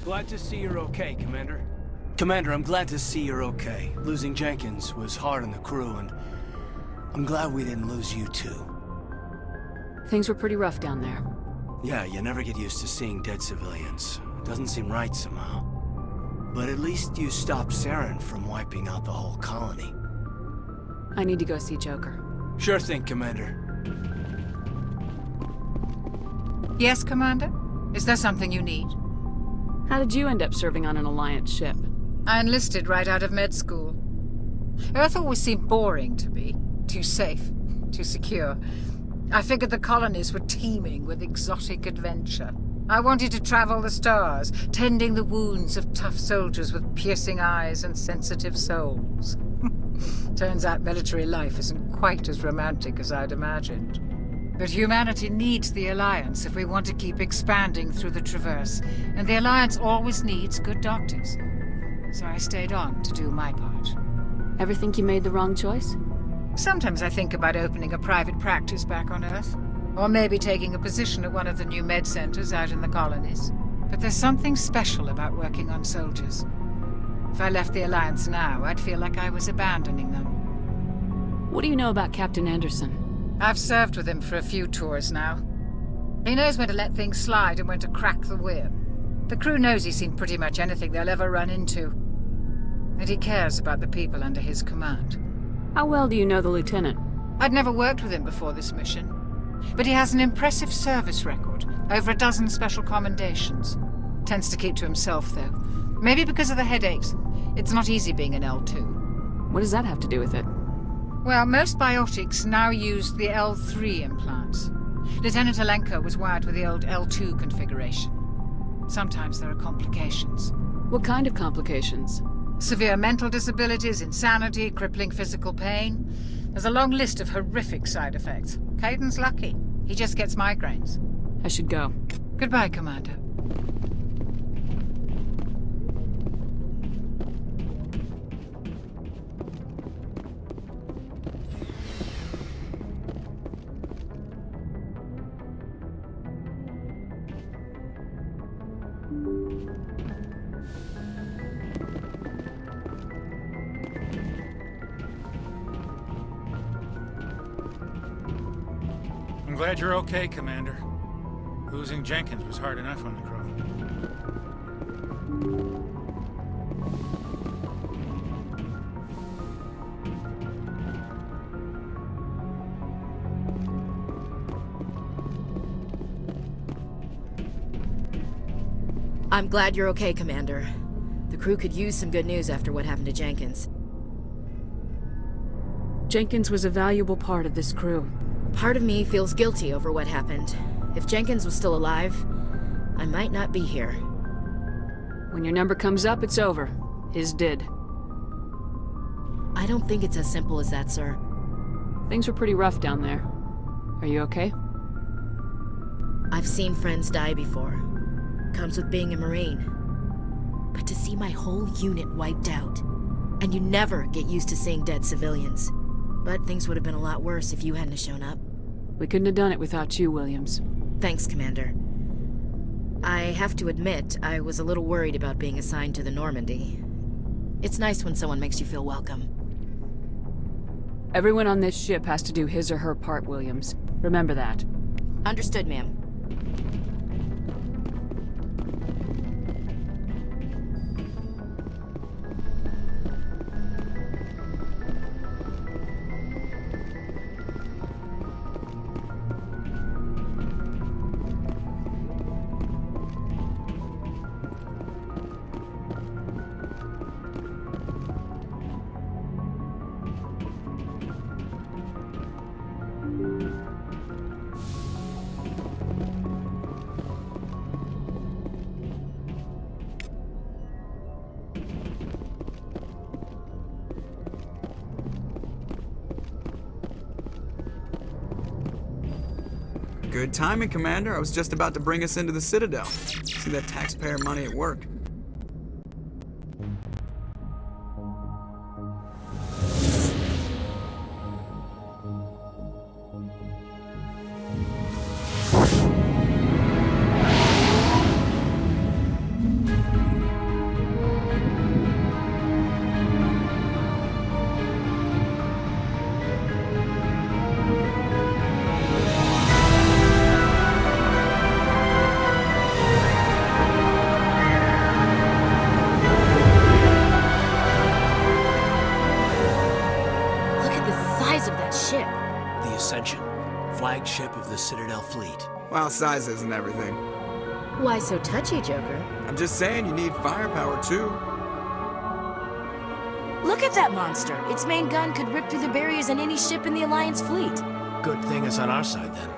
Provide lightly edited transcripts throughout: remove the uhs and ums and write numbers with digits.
Glad to see you're okay, Commander. Commander, I'm glad to see you're okay. Losing Jenkins was hard on the crew, and I'm glad we didn't lose you too. Things were pretty rough down there. Yeah, you never get used to seeing dead civilians. It doesn't seem right somehow. But at least you stopped Saren from wiping out the whole colony. I need to go see Joker. Sure thing, Commander. Yes, Commander? Is there something you need? How did you end up serving on an Alliance ship? I enlisted right out of med school. Earth always seemed boring to me. Too safe, too secure. I figured the colonies were teeming with exotic adventure. I wanted to travel the stars, tending the wounds of tough soldiers with piercing eyes and sensitive souls. Turns out military life isn't quite as romantic as I'd imagined. But humanity needs the Alliance if we want to keep expanding through the Traverse, and the Alliance always needs good doctors. So I stayed on to do my part. Ever think you made the wrong choice? Sometimes I think about opening a private practice back on Earth. Or maybe taking a position at one of the new med centers out in the colonies. But there's something special about working on soldiers. If I left the Alliance now, I'd feel like I was abandoning them. What do you know about Captain Anderson? I've served with him for a few tours now. He knows when to let things slide and when to crack the whip. The crew knows he's seen pretty much anything they'll ever run into. And he cares about the people under his command. How well do you know the Lieutenant? I'd never worked with him before this mission. But he has an impressive service record, over a dozen special commendations. Tends to keep to himself, though. Maybe because of the headaches. It's not easy being an L2. What does that have to do with it? Well, most biotics now use the L3 implants. Lieutenant Alenko was wired with the old L2 configuration. Sometimes there are complications. What kind of complications? Severe mental disabilities, insanity, crippling physical pain. There's a long list of horrific side effects. Caden's lucky. He just gets migraines. I should go. Goodbye, Commander. I'm glad you're okay, Commander. Losing Jenkins was hard enough on the crew. I'm glad you're okay, Commander. The crew could use some good news after what happened to Jenkins. Jenkins was a valuable part of this crew. Part of me feels guilty over what happened. If Jenkins was still alive, I might not be here. When your number comes up, it's over. His did. I don't think it's as simple as that, sir. Things were pretty rough down there. Are you okay? I've seen friends die before. Comes with being a Marine. But to see my whole unit wiped out, and you never get used to seeing dead civilians. But things would have been a lot worse if you hadn't shown up. We couldn't have done it without you, Williams. Thanks, Commander. I have to admit, I was a little worried about being assigned to the Normandy. It's nice when someone makes you feel welcome. Everyone on this ship has to do his or her part, Williams. Remember that. Understood, ma'am. Good timing, Commander. I was just about to bring us into the Citadel. See that taxpayer money at work. Ascension, flagship of the Citadel fleet. Well, size isn't everything. Why so touchy, Joker? I'm just saying you need firepower too. Look at that monster! Its main gun could rip through the barriers in any ship in the Alliance fleet. Good thing it's on our side then.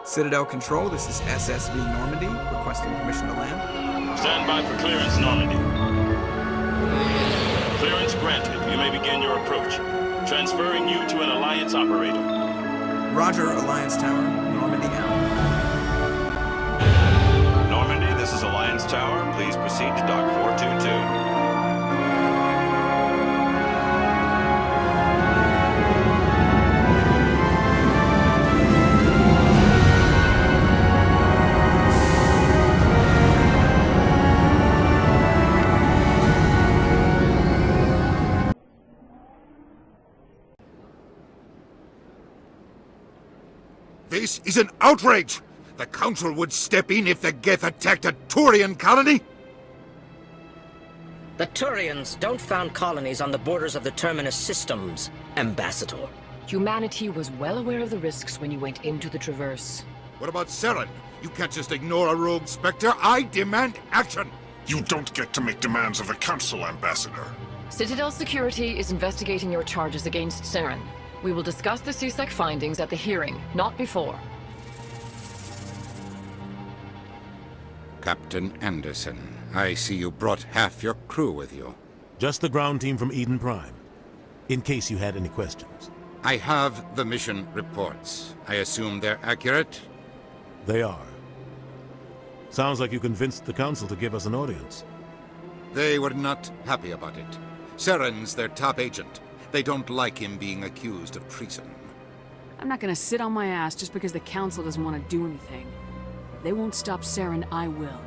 Citadel Control, this is SSV Normandy, requesting permission to land. Stand by for clearance, Normandy. Clearance granted. You may begin your approach. Transferring you to an Alliance operator. Roger, Alliance Tower, Normandy out. Normandy, this is Alliance Tower. Please proceed to Dock 422. This is an outrage! The Council would step in if the Geth attacked a Turian colony? The Turians don't found colonies on the borders of the Terminus systems, Ambassador. Humanity was well aware of the risks when you went into the Traverse. What about Saren? You can't just ignore a rogue Spectre. I demand action! You don't get to make demands of the Council, Ambassador. Citadel Security is investigating your charges against Saren. We will discuss the CSEC findings at the hearing, not before. Captain Anderson, I see you brought half your crew with you. Just the ground team from Eden Prime, in case you had any questions. I have the mission reports. I assume they're accurate? They are. Sounds like you convinced the Council to give us an audience. They were not happy about it. Saren's their top agent. They don't like him being accused of treason. I'm not gonna sit on my ass just because the Council doesn't want to do anything. If they won't stop Saren, I will.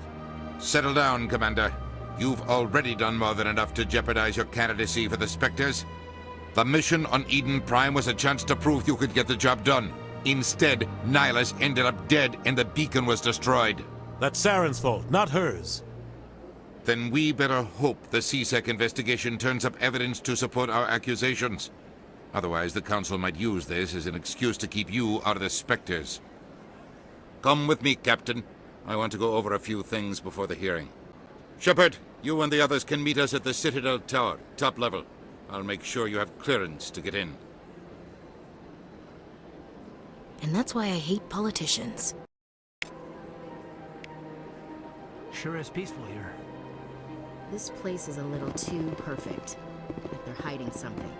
Settle down, Commander. You've already done more than enough to jeopardize your candidacy for the Spectres. The mission on Eden Prime was a chance to prove you could get the job done. Instead, Nihilus ended up dead and the beacon was destroyed. That's Saren's fault, not hers. Then we better hope the CSEC investigation turns up evidence to support our accusations. Otherwise, the Council might use this as an excuse to keep you out of the Spectres. Come with me, Captain. I want to go over a few things before the hearing. Shepard, you and the others can meet us at the Citadel Tower, top level. I'll make sure you have clearance to get in. And that's why I hate politicians. Sure is peaceful here. This place is a little too perfect. Like they're hiding something.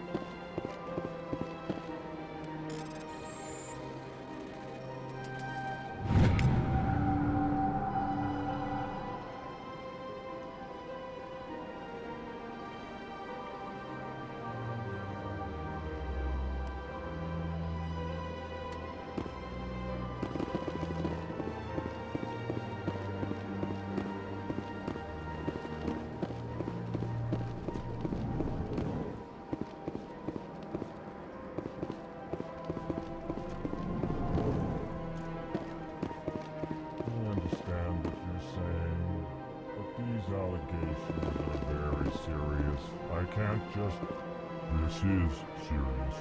This is serious.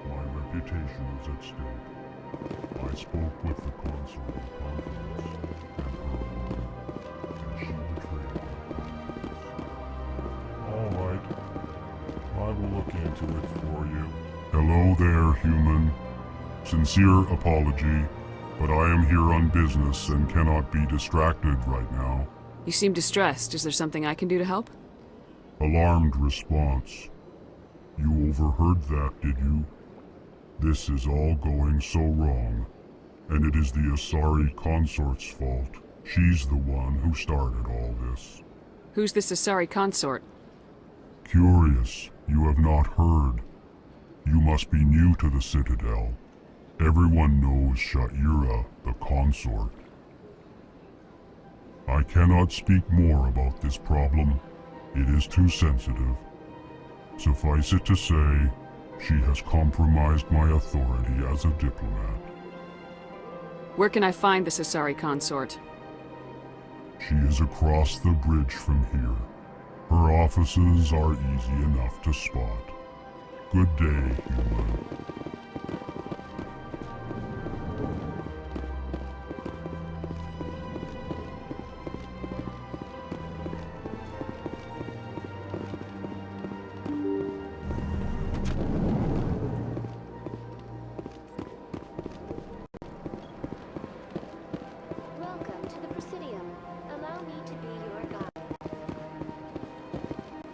My reputation is at stake. I spoke with the console in confidence, and her alone, and she betrayed my confidence. All right. I will look into it for you. Hello there, human. Sincere apology, but I am here on business and cannot be distracted right now. You seem distressed. Is there something I can do to help? Alarmed response. You overheard that, did you? This is all going so wrong, and it is the Asari consort's fault. She's the one who started all this. Who's this Asari consort? Curious, you have not heard. You must be new to the Citadel. Everyone knows Sha'ira, the consort. I cannot speak more about this problem. It is too sensitive. Suffice it to say, she has compromised my authority as a diplomat. Where can I find this Asari consort? She is across the bridge from here. Her offices are easy enough to spot. Good day, human.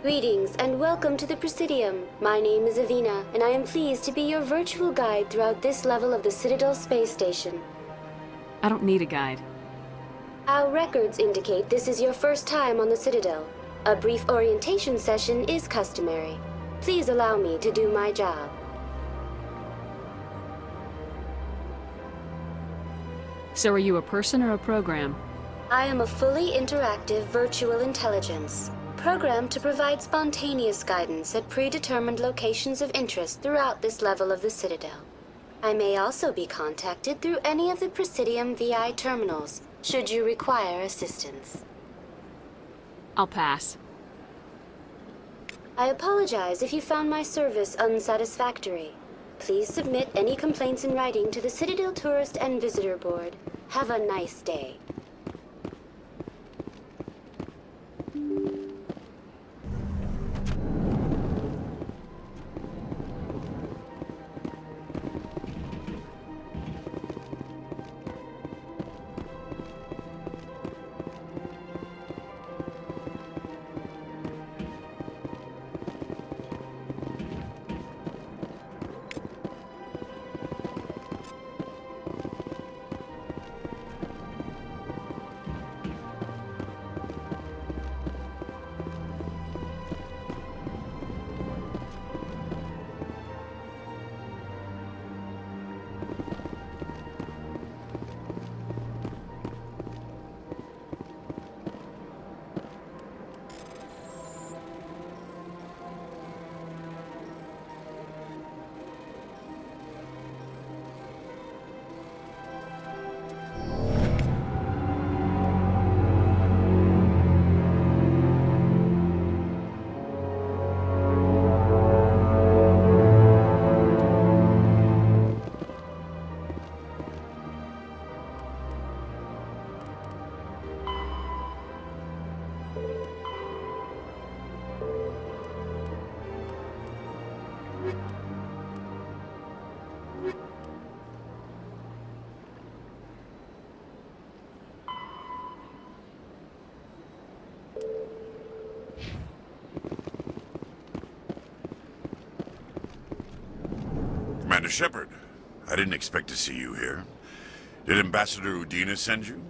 Greetings and welcome to the Presidium. My name is Avina, and I am pleased to be your virtual guide throughout this level of the Citadel space station. I don't need a guide. Our records indicate this is your first time on the Citadel. A brief orientation session is customary. Please allow me to do my job. So are you a person or a program? I am a fully interactive virtual intelligence, programmed to provide spontaneous guidance at predetermined locations of interest throughout this level of the Citadel. I may also be contacted through any of the Presidium VI terminals, should you require assistance. I'll pass. I apologize if you found my service unsatisfactory. Please submit any complaints in writing to the Citadel Tourist and Visitor Board. Have a nice day. Commander Shepard, I didn't expect to see you here. Did Ambassador Udina send you?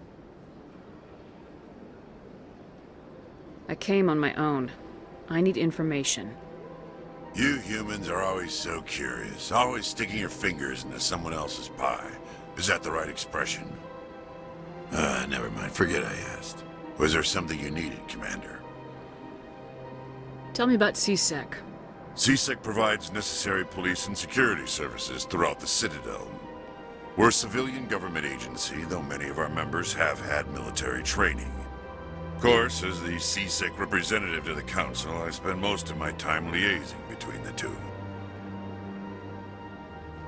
I came on my own. I need information. You humans are always so curious, always sticking your fingers into someone else's pie. Is that the right expression? Never mind, forget I asked. Was there something you needed, Commander? Tell me about CSEC. CSEC provides necessary police and security services throughout the Citadel. We're a civilian government agency, though many of our members have had military training. Of course, as the CSEC representative to the Council, I spend most of my time liaising between the two.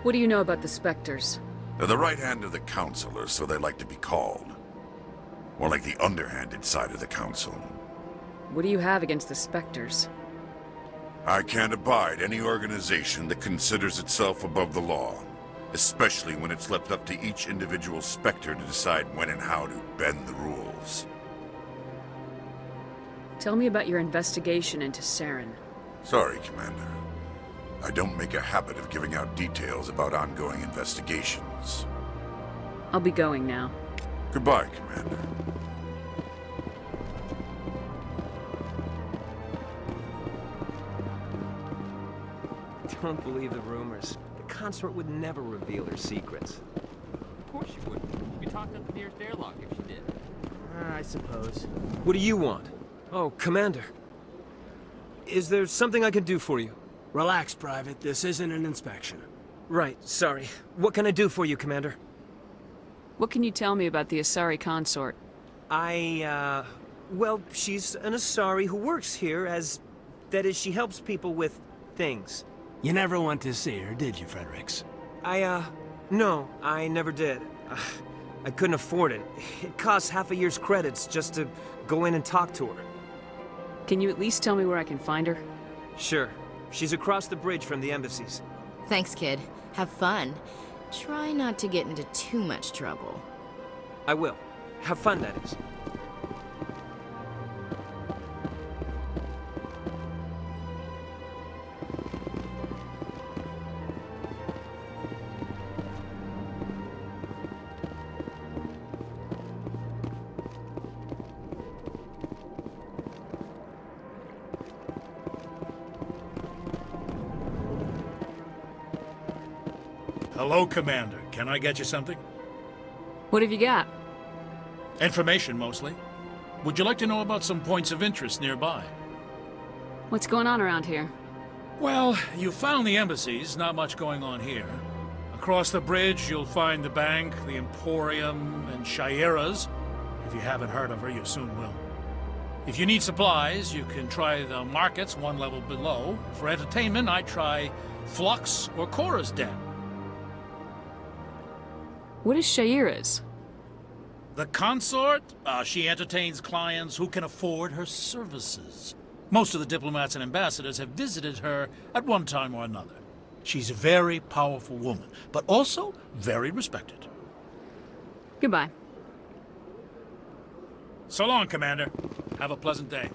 What do you know about the Spectres? They're the right hand of the Council, or so they like to be called. More like the underhanded side of the Council. What do you have against the Spectres? I can't abide any organization that considers itself above the law, especially when it's left up to each individual Spectre to decide when and how to bend the rules. Tell me about your investigation into Saren. Sorry, Commander. I don't make a habit of giving out details about ongoing investigations. I'll be going now. Goodbye, Commander. Don't believe the rumors. The consort would never reveal her secrets. Of course she wouldn't. She'd be tossed up the nearest airlock if she did. I suppose. What do you want? Oh, Commander. Is there something I can do for you? Relax, Private. This isn't an inspection. Right, sorry. What can I do for you, Commander? What can you tell me about the Asari consort? Well, she's an Asari who works here that is, she helps people with things. You never went to see her, did you, Fredericks? No, I never did. I couldn't afford it. It costs half a year's credits just to go in and talk to her. Can you at least tell me where I can find her? Sure. She's across the bridge from the embassies. Thanks, kid. Have fun. Try not to get into too much trouble. I will. Have fun, that is. Hello, Commander. Can I get you something? What have you got? Information, mostly. Would you like to know about some points of interest nearby? What's going on around here? Well, you found the embassies. Not much going on here. Across the bridge, you'll find the bank, the Emporium, and Shaira's. If you haven't heard of her, you soon will. If you need supplies, you can try the markets one level below. For entertainment, I try Flux or Cora's Den. What is Shaira's? The consort? She entertains clients who can afford her services. Most of the diplomats and ambassadors have visited her at one time or another. She's a very powerful woman, but also very respected. Goodbye. So long, Commander. Have a pleasant day.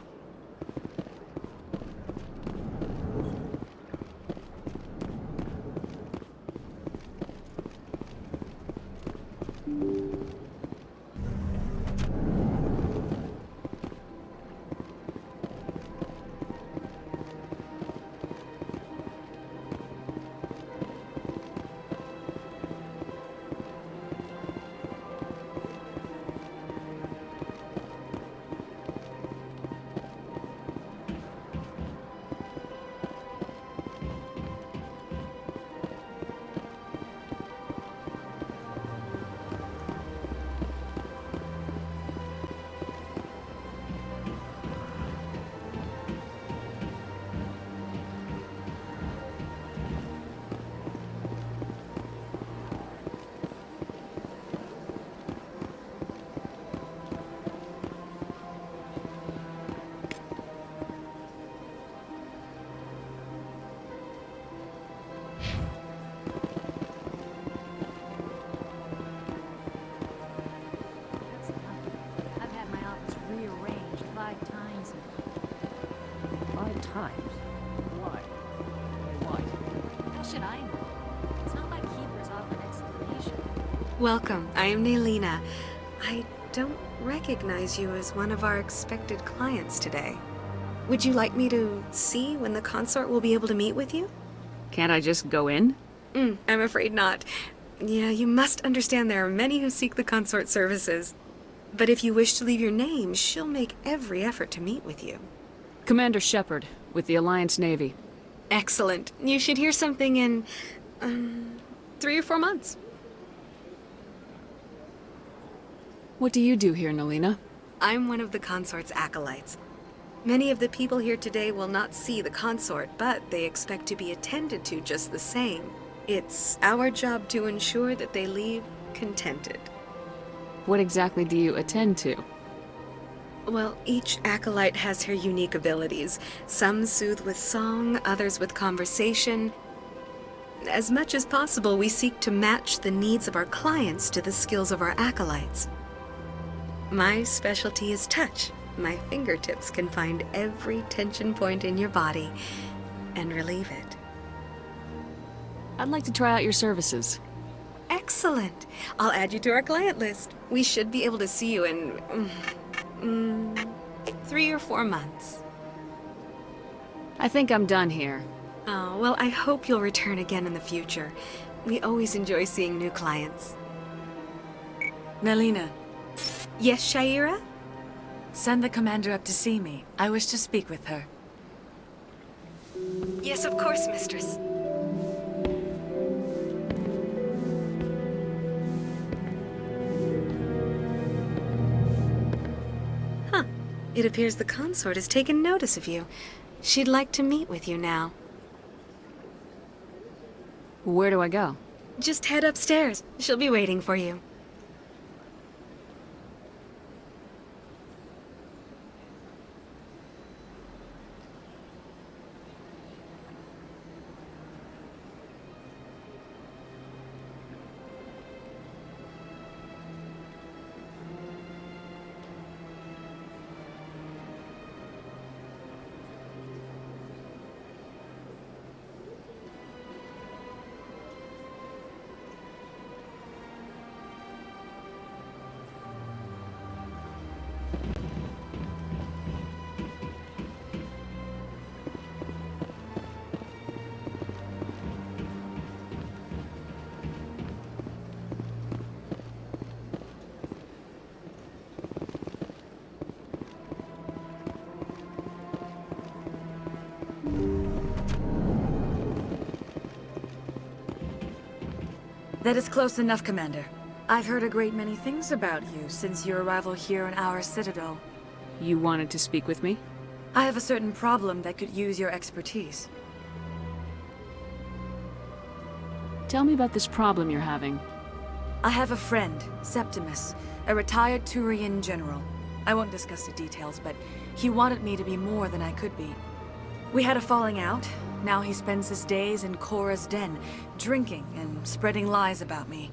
Welcome. I am Nailina. I don't recognize you as one of our expected clients today. Would you like me to see when the consort will be able to meet with you? Can't I just go in? I'm afraid not. Yeah, you must understand there are many who seek the consort services. But if you wish to leave your name, she'll make every effort to meet with you. Commander Shepard, with the Alliance Navy. Excellent. You should hear something in 3 or 4 months. What do you do here, Nailina? I'm one of the consort's acolytes. Many of the people here today will not see the consort, but they expect to be attended to just the same. It's our job to ensure that they leave contented. What exactly do you attend to? Well, each acolyte has her unique abilities. Some soothe with song, others with conversation. As much as possible, we seek to match the needs of our clients to the skills of our acolytes. My specialty is touch. My fingertips can find every tension point in your body and relieve it. I'd like to try out your services. Excellent. I'll add you to our client list. We should be able to see you in 3 or 4 months. I think I'm done here. Oh, well, I hope you'll return again in the future. We always enjoy seeing new clients. Nailina. Yes, Shaira? Send the commander up to see me. I wish to speak with her. Yes, of course, mistress. Huh. It appears the consort has taken notice of you. She'd like to meet with you now. Where do I go? Just head upstairs. She'll be waiting for you. That is close enough, Commander. I've heard a great many things about you since your arrival here in our Citadel. You wanted to speak with me? I have a certain problem that could use your expertise. Tell me about this problem you're having. I have a friend, Septimus, a retired Turian general. I won't discuss the details, but he wanted me to be more than I could be. We had a falling out. Now he spends his days in Korra's den, drinking and spreading lies about me.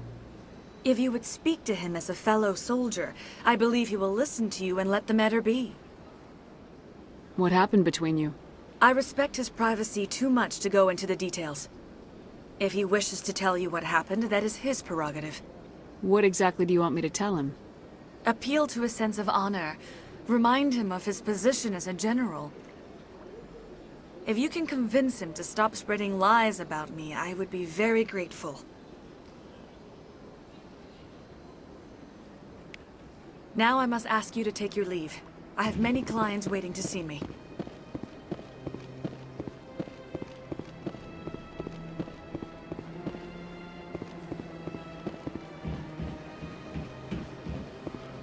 If you would speak to him as a fellow soldier, I believe he will listen to you and let the matter be. What happened between you? I respect his privacy too much to go into the details. If he wishes to tell you what happened, that is his prerogative. What exactly do you want me to tell him? Appeal to his sense of honor. Remind him of his position as a general. If you can convince him to stop spreading lies about me, I would be very grateful. Now I must ask you to take your leave. I have many clients waiting to see me.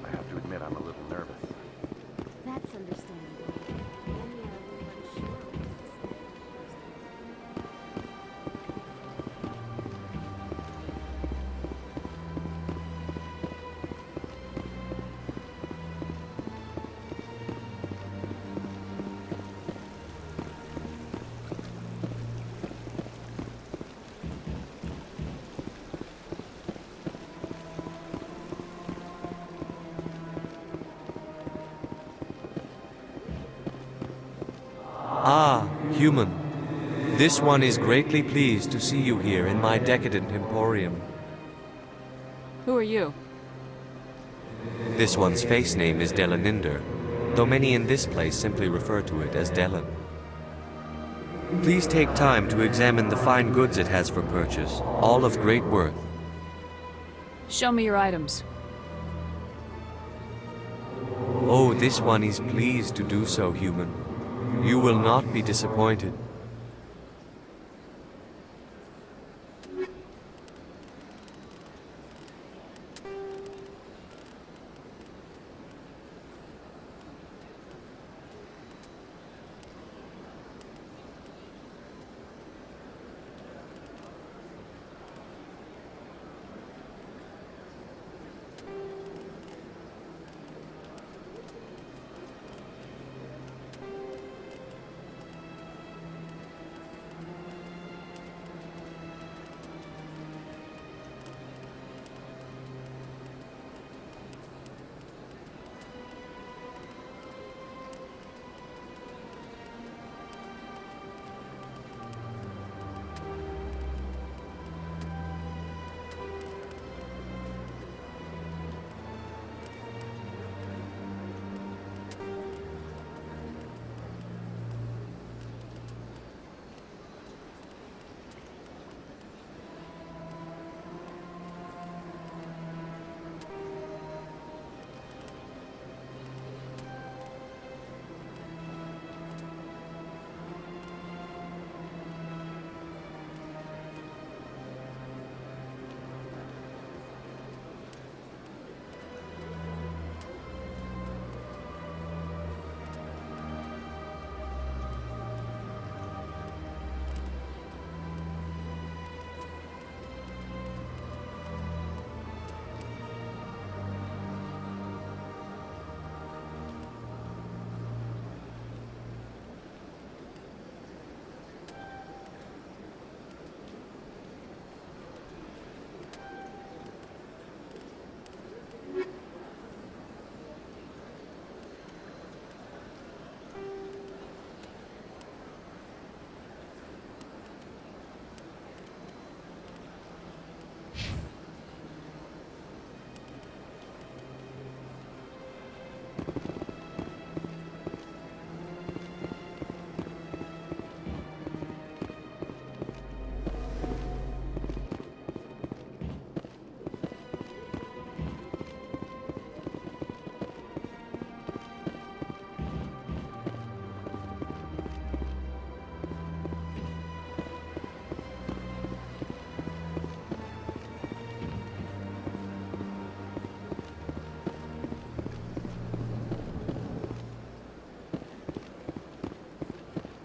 I have to admit I'm a little nervous. That's understandable. Many are a little unsure. Ah, human. This one is greatly pleased to see you here in my decadent emporium. Who are you? This one's face name is Delaninder, though many in this place simply refer to it as Delan. Please take time to examine the fine goods it has for purchase, all of great worth. Show me your items. Oh, this one is pleased to do so, human. You will not be disappointed.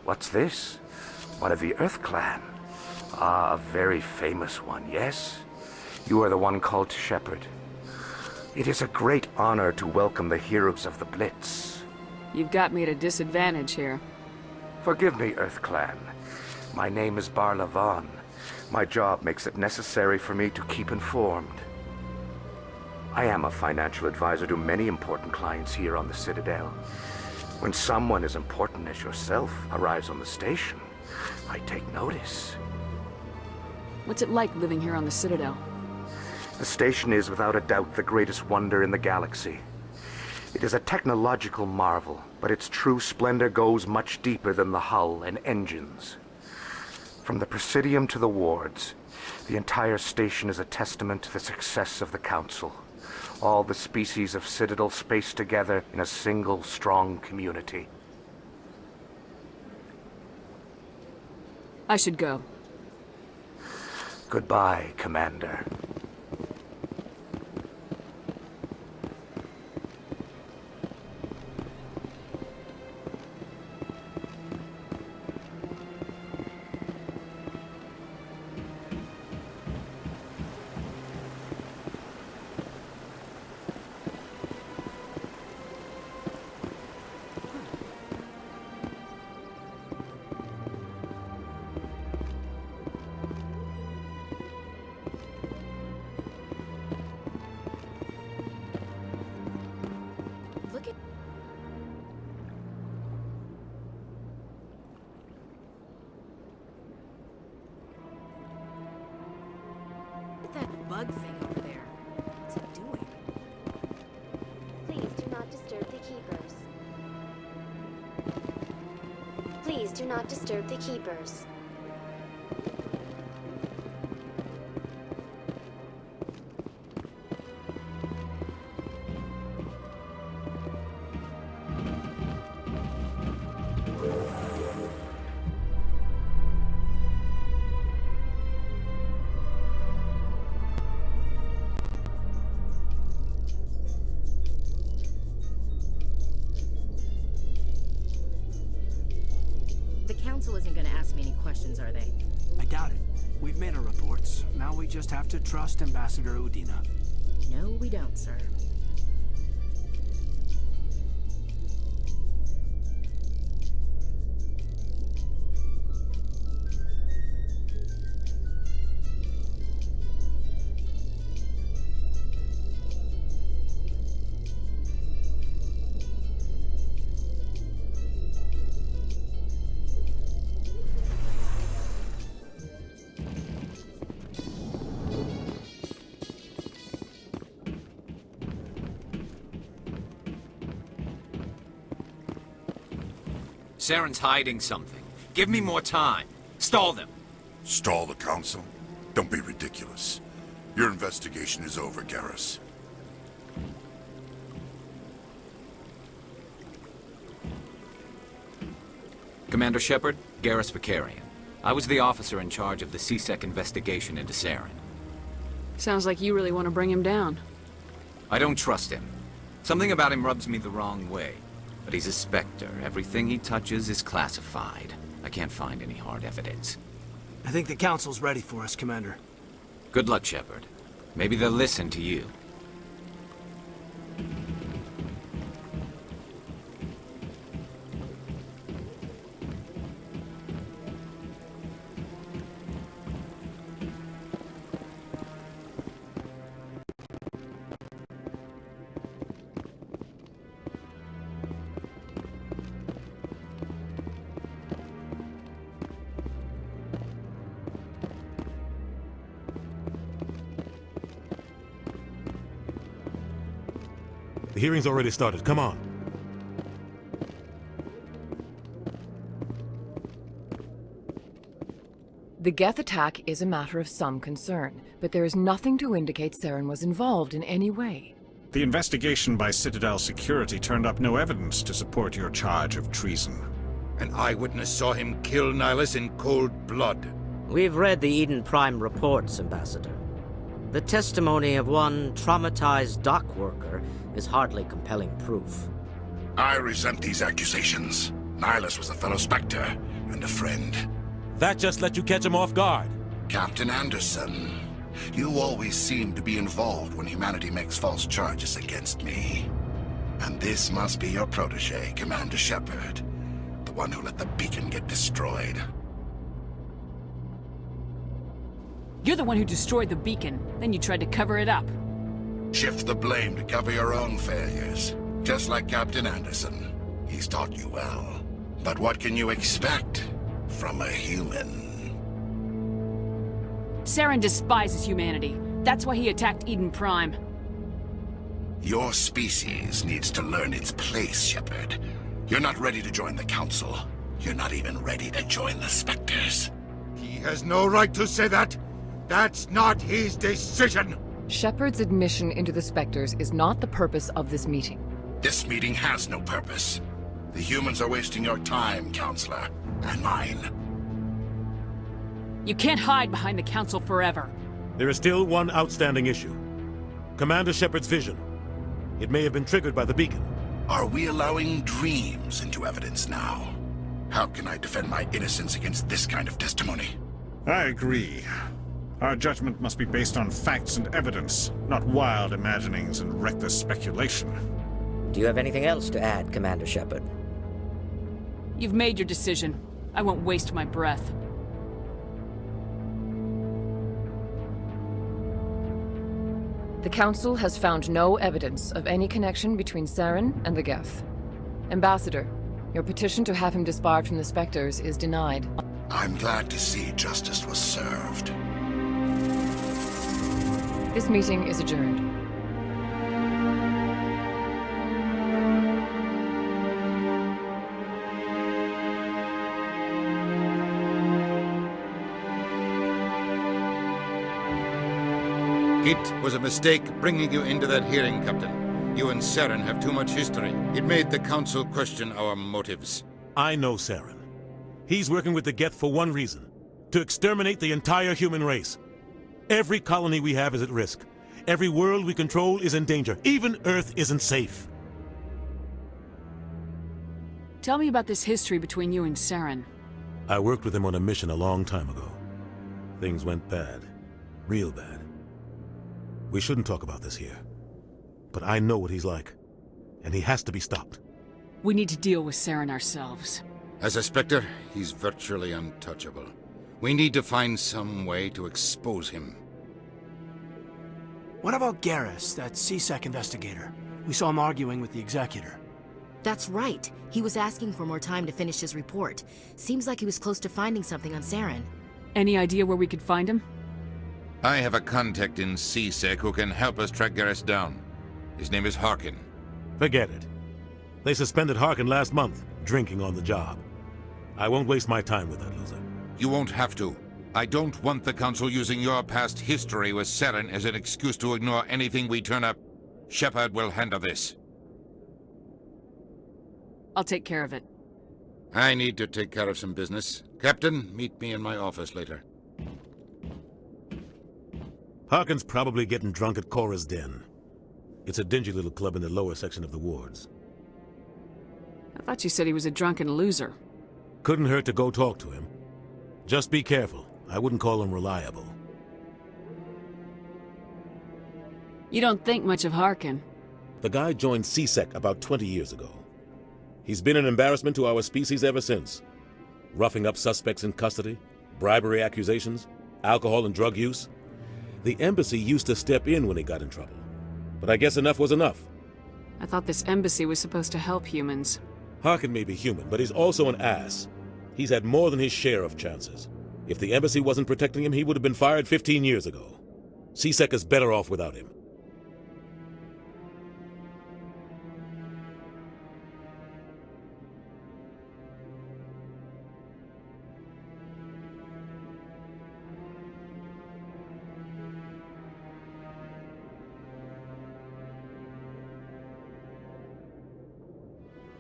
What's this? One of the Earth Clan. Ah, a very famous one, yes? You are the one called Shepard. It is a great honor to welcome the heroes of the Blitz. You've got me at a disadvantage here. Forgive me, Earth Clan. My name is Bar Lavan. My job makes it necessary for me to keep informed. I am a financial advisor to many important clients here on the Citadel. When someone as important as yourself arrives on the station, I take notice. What's it like living here on the Citadel? The station is without a doubt the greatest wonder in the galaxy. It is a technological marvel, but its true splendor goes much deeper than the hull and engines. From the Presidium to the wards, the entire station is a testament to the success of the Council. All the species of Citadel spaced together in a single strong community. I should go. Goodbye, Commander. That bug thing over there. What's it doing? Please do not disturb the keepers. Please do not disturb the keepers. The Council isn't gonna ask me any questions, are they? I doubt it. We've made our reports. Now we just have to trust Ambassador Udina. No, we don't, sir. Saren's hiding something. Give me more time. Stall them. Stall the Council? Don't be ridiculous. Your investigation is over, Garrus. Commander Shepard, Garrus Vicarian. I was the officer in charge of the CSEC investigation into Saren. Sounds like you really want to bring him down. I don't trust him. Something about him rubs me the wrong way. But he's a Spectre. Everything he touches is classified. I can't find any hard evidence. I think the Council's ready for us, Commander. Good luck, Shepard. Maybe they'll listen to you. The hearing's already started. Come on. The Geth attack is a matter of some concern, but there is nothing to indicate Saren was involved in any way. The investigation by Citadel Security turned up no evidence to support your charge of treason. An eyewitness saw him kill Nihilus in cold blood. We've read the Eden Prime reports, Ambassador. The testimony of one traumatized dock worker is hardly compelling proof. I resent these accusations. Nihilus was a fellow Spectre. and a friend. That just let you catch him off guard. Captain Anderson, you always seem to be involved when humanity makes false charges against me. And this must be your protege, Commander Shepard. The one who let the beacon get destroyed. You're the one who destroyed the beacon, then you tried to cover it up. Shift the blame to cover your own failures. Just like Captain Anderson. He's taught you well. But what can you expect from a human? Saren despises humanity. That's why he attacked Eden Prime. Your species needs to learn its place, Shepard. You're not ready to join the Council. You're not even ready to join the Spectres. He has no right to say that. That's not his decision. Shepard's admission into the Spectres is not the purpose of this meeting. This meeting has no purpose. The humans are wasting your time, Counselor, and mine. You can't hide behind the Council forever. There is still one outstanding issue. Commander Shepard's vision. It may have been triggered by the beacon. Are we allowing dreams into evidence now? How can I defend my innocence against this kind of testimony? I agree. Our judgment must be based on facts and evidence, not wild imaginings and reckless speculation. Do you have anything else to add, Commander Shepard? You've made your decision. I won't waste my breath. The Council has found no evidence of any connection between Saren and the Geth. Ambassador, your petition to have him disbarred from the Spectres is denied. I'm glad to see justice was served. This meeting is adjourned. It was a mistake bringing you into that hearing, Captain. You and Saren have too much history. It made the Council question our motives. I know Saren. He's working with the Geth for one reason. To exterminate the entire human race. Every colony we have is at risk. Every world we control is in danger. Even Earth isn't safe. Tell me about this history between you and Saren. I worked with him on a mission a long time ago. Things went bad. Real bad. We shouldn't talk about this here. But I know what he's like. And he has to be stopped. We need to deal with Saren ourselves. As a Spectre, he's virtually untouchable. We need to find some way to expose him. What about Garrus, that CSEC investigator? We saw him arguing with the Executor. That's right. He was asking for more time to finish his report. Seems like he was close to finding something on Saren. Any idea where we could find him? I have a contact in CSEC who can help us track Garrus down. His name is Harkin. Forget it. They suspended Harkin last month, drinking on the job. I won't waste my time with that loser. You won't have to. I don't want the Council using your past history with Saren as an excuse to ignore anything we turn up. Shepard will handle this. I'll take care of it. I need to take care of some business. Captain, meet me in my office later. Harkin's probably getting drunk at Cora's Den. It's a dingy little club in the lower section of the wards. I thought you said he was a drunken loser. Couldn't hurt to go talk to him. Just be careful. I wouldn't call him reliable. You don't think much of Harkin. The guy joined CSEC about 20 years ago. He's been an embarrassment to our species ever since. Roughing up suspects in custody, bribery accusations, alcohol and drug use. The embassy used to step in when he got in trouble. But I guess enough was enough. I thought this embassy was supposed to help humans. Harkin may be human, but he's also an ass. He's had more than his share of chances. If the embassy wasn't protecting him, he would have been fired 15 years ago. CSEC is better off without him.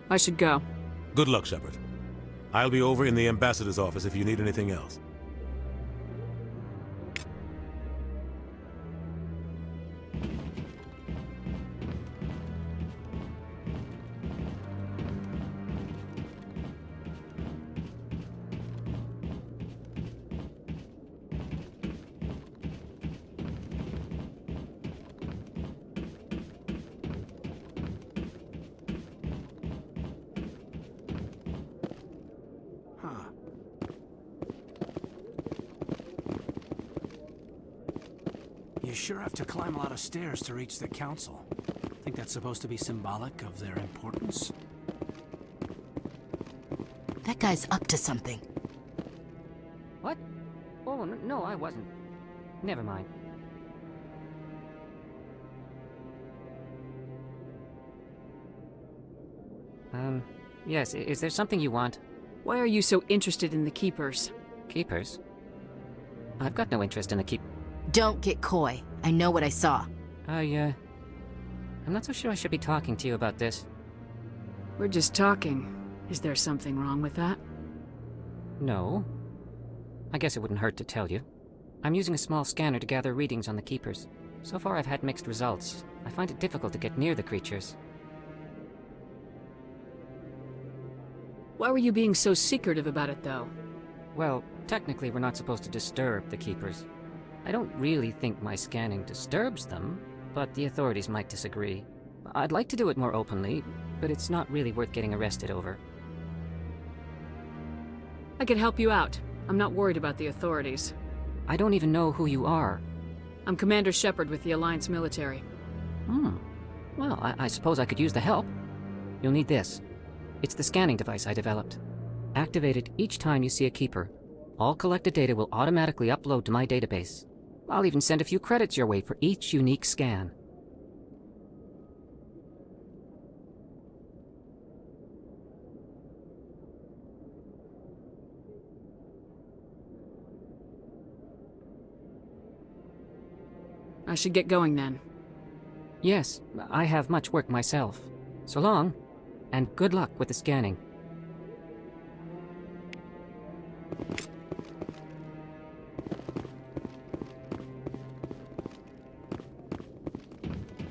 I should go. Good luck, Shepard. I'll be over in the ambassador's office if you need anything else. sure have to climb a lot of stairs to reach the council. Think that's supposed to be symbolic of their importance? That guy's up to something. What? Oh, no, I wasn't. Never mind. Yes, is there something you want? Why are you so interested in the Keepers? Keepers? I've got no interest in the keep... Don't get coy. I know what I saw. I'm not so sure I should be talking to you about this. We're just talking. Is there something wrong with that? No. I guess it wouldn't hurt to tell you. I'm using a small scanner to gather readings on the Keepers. So far I've had mixed results. I find it difficult to get near the creatures. Why were you being so secretive about it, though? Well, technically we're not supposed to disturb the Keepers. I don't really think my scanning disturbs them, but the authorities might disagree. I'd like to do it more openly, but it's not really worth getting arrested over. I could help you out. I'm not worried about the authorities. I don't even know who you are. I'm Commander Shepard with the Alliance military. Well, I suppose I could use the help. You'll need this. It's the scanning device I developed. Activate it each time you see a Keeper. All collected data will automatically upload to my database. I'll even send a few credits your way for each unique scan. I should get going then. Yes, I have much work myself. So long, and good luck with the scanning.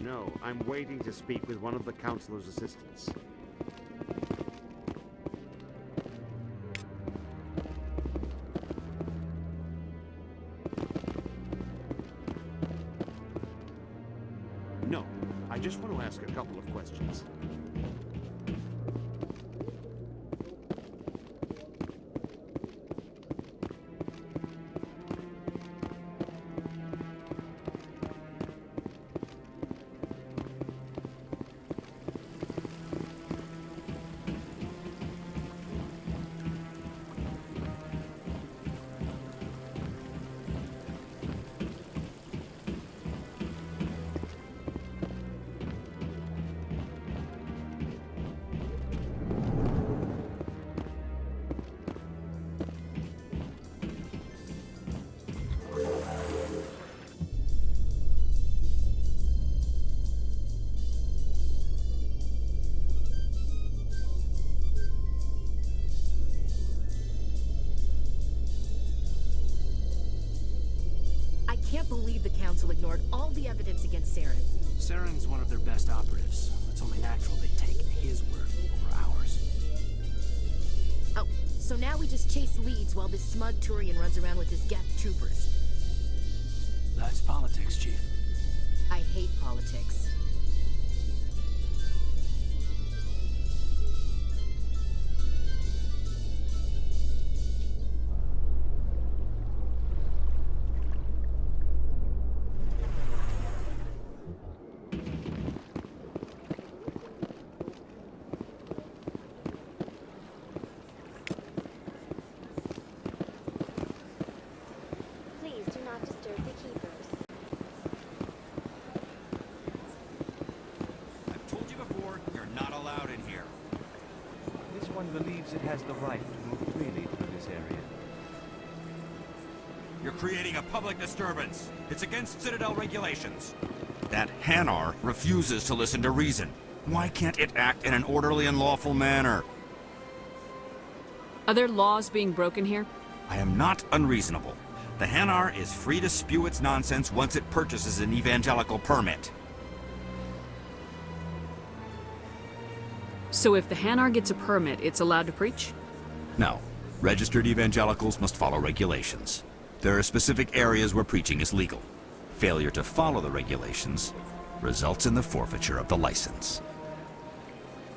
No, I'm waiting to speak with one of the Councilor's assistants. No, I just want to ask a couple of questions. I can't believe the Council ignored all the evidence against Saren. Saren's one of their best operatives. It's only natural they take his word over ours. Oh, so now we just chase leads while this smug Turian runs around with his Geth troopers. That's politics, Chief. I hate politics. Please do not disturb the Keepers. I've told you before, you're not allowed in here. This one believes it has the right to move freely through this area. You're creating a public disturbance. It's against Citadel regulations. That Hanar refuses to listen to reason. Why can't it act in an orderly and lawful manner? Are there laws being broken here? I am not unreasonable. The Hanar is free to spew its nonsense once it purchases an evangelical permit. So if the Hanar gets a permit, it's allowed to preach? No. Registered evangelicals must follow regulations. There are specific areas where preaching is legal. Failure to follow the regulations results in the forfeiture of the license.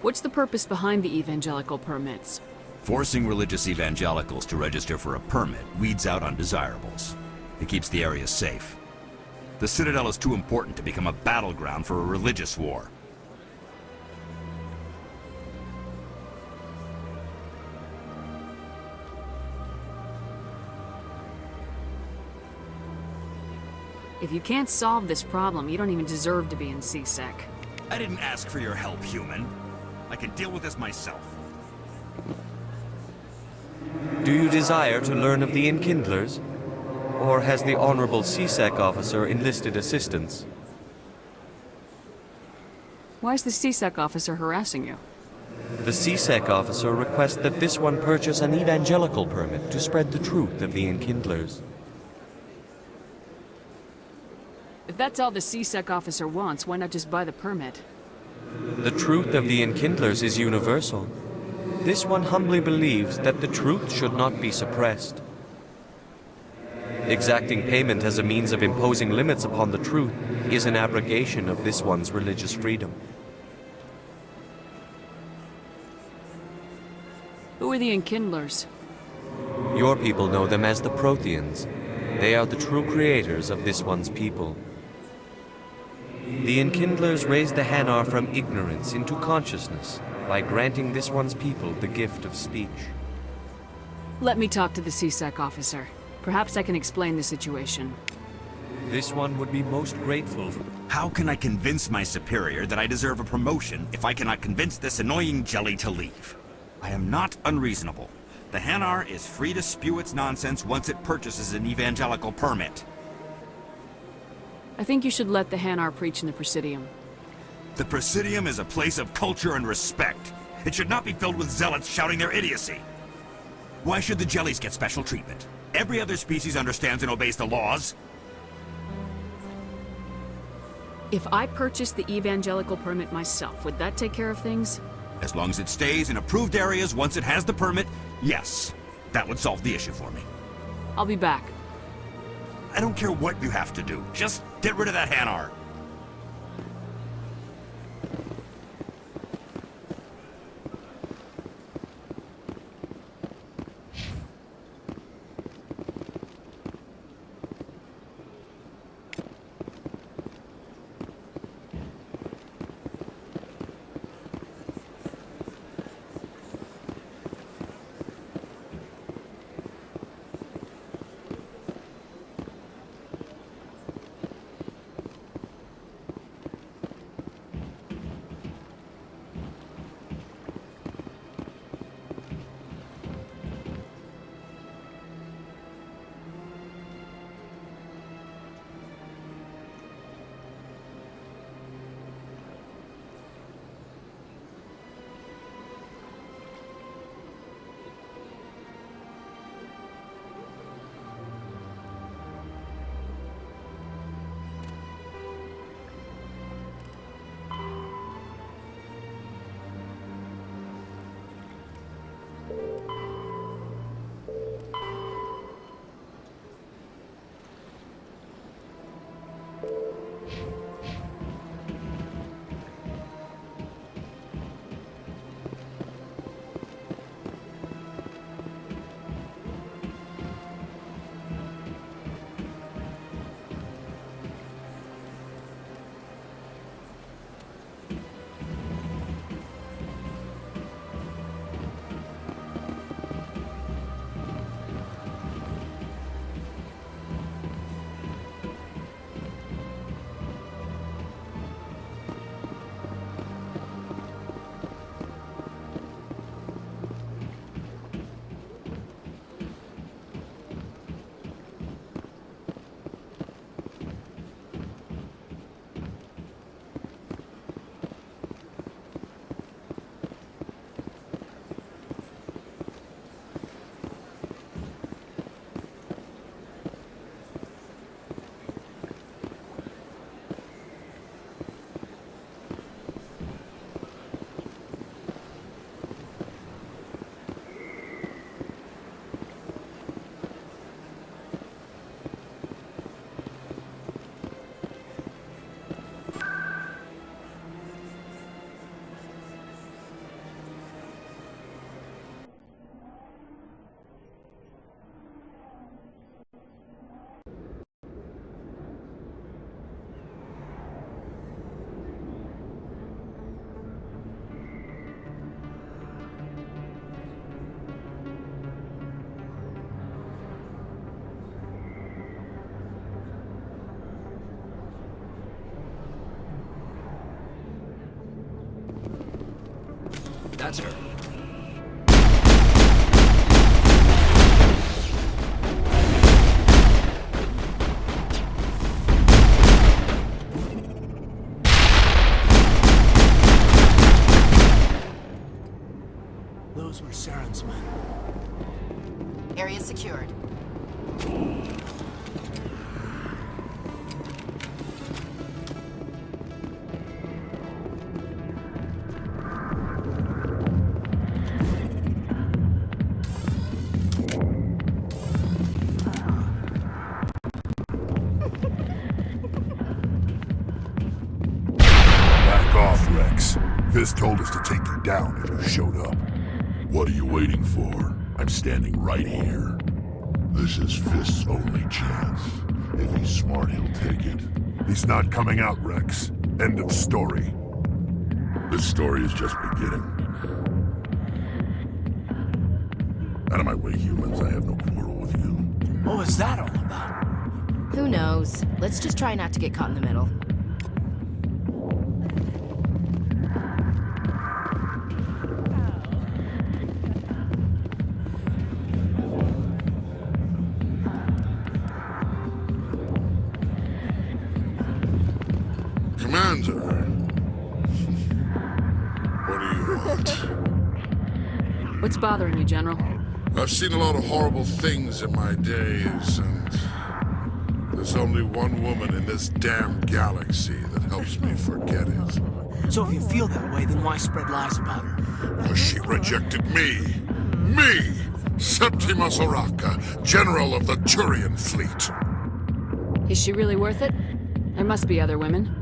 What's the purpose behind the evangelical permits? Forcing religious evangelicals to register for a permit weeds out undesirables. It keeps the area safe. The Citadel is too important to become a battleground for a religious war. If you can't solve this problem, you don't even deserve to be in CSEC. I didn't ask for your help, human. I can deal with this myself. Do you desire to learn of the Enkindlers? Or has the Honorable CSEC officer enlisted assistance? Why is the CSEC officer harassing you? The CSEC officer requests that this one purchase an evangelical permit to spread the truth of the Enkindlers. If that's all the CSEC officer wants, why not just buy the permit? The truth of the Enkindlers is universal. This one humbly believes that the truth should not be suppressed. Exacting payment as a means of imposing limits upon the truth is an abrogation of this one's religious freedom. Who are the Enkindlers? Your people know them as the Protheans. They are the true creators of this one's people. The Enkindlers raised the Hanar from ignorance into consciousness by granting this one's people the gift of speech. Let me talk to the CSEC officer. Perhaps I can explain the situation. This one would be most grateful. How can I convince my superior that I deserve a promotion if I cannot convince this annoying jelly to leave? I am not unreasonable. The Hanar is free to spew its nonsense once it purchases an evangelical permit. I think you should let the Hanar preach in the Presidium. The Presidium is a place of culture and respect. It should not be filled with zealots shouting their idiocy. Why should the jellies get special treatment? Every other species understands and obeys the laws. If I purchased the evangelical permit myself, would that take care of things? As long as it stays in approved areas once it has the permit, yes. That would solve the issue for me. I'll be back. I don't care what you have to do. Just get rid of that Hanar. Ambassador. Those were Saren's men. Area secured. Back off, Rex. Fist told us to take you down if you showed up. What are you waiting for? I'm standing right here. This is Fist's only chance. If he's smart, he'll take it. He's not coming out, Rex. End of story. This story is just beginning. Out of my way, humans. I have no quarrel with you. What was that all about? Who knows? Let's just try not to get caught in the middle. Commander. What do you want? What's bothering you, General? I've seen a lot of horrible things in my days, and there's only one woman in this damn galaxy that helps me forget it. So if you feel that way, then why spread lies about her? Because she rejected me. Me! Septimus Oraka, General of the Turian Fleet. Is she really worth it? There must be other women.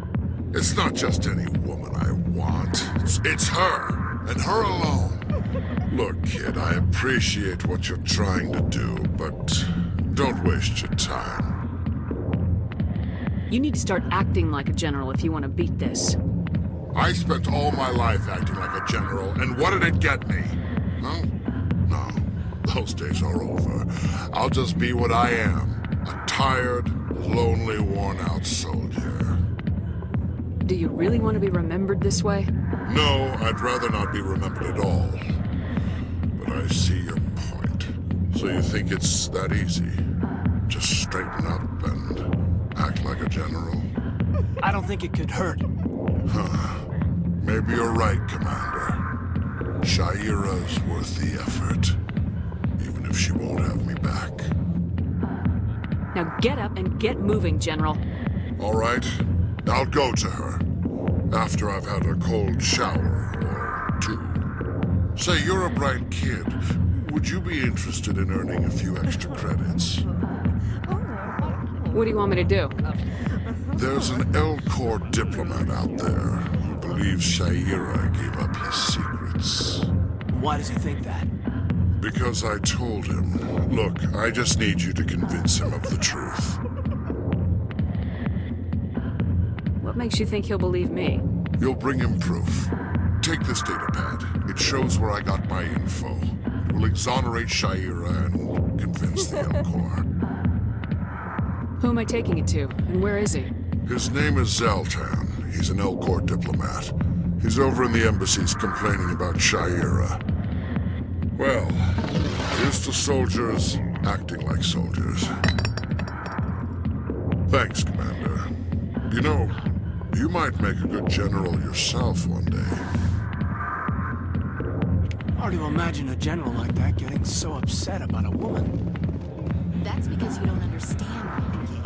It's not just any woman I want. It's her, and her alone. Look, kid, I appreciate what you're trying to do, but don't waste your time. You need to start acting like a general if you want to beat this. I spent all my life acting like a general, and what did it get me? Huh? No, those days are over. I'll just be what I am. A tired, lonely, worn-out soldier. Do you really want to be remembered this way? No, I'd rather not be remembered at all. But I see your point. So you think it's that easy? Just straighten up and act like a general? I don't think it could hurt. Huh. Maybe you're right, Commander. Shaira's worth the effort. Even if she won't have me back. Now get up and get moving, General. All right. I'll go to her. After I've had a cold shower or two. Say, you're a bright kid. Would you be interested in earning a few extra credits? What do you want me to do? There's an L-Corps diplomat out there who believes Shaira gave up his secrets. Why does he think that? Because I told him. Look, I just need you to convince him of the truth. What makes you think he'll believe me? You'll bring him proof. Take this datapad. It shows where I got my info. It will exonerate Shaira and convince the L-Corps. Who am I taking it to, and where is he? His name is Zaltan. He's an L-Corps diplomat. He's over in the embassies complaining about Shaira. Well, here's to soldiers acting like soldiers. Thanks, Commander. You know, you might make a good general yourself one day. Hard to imagine a general like that getting so upset about a woman. That's because you don't understand women, kid.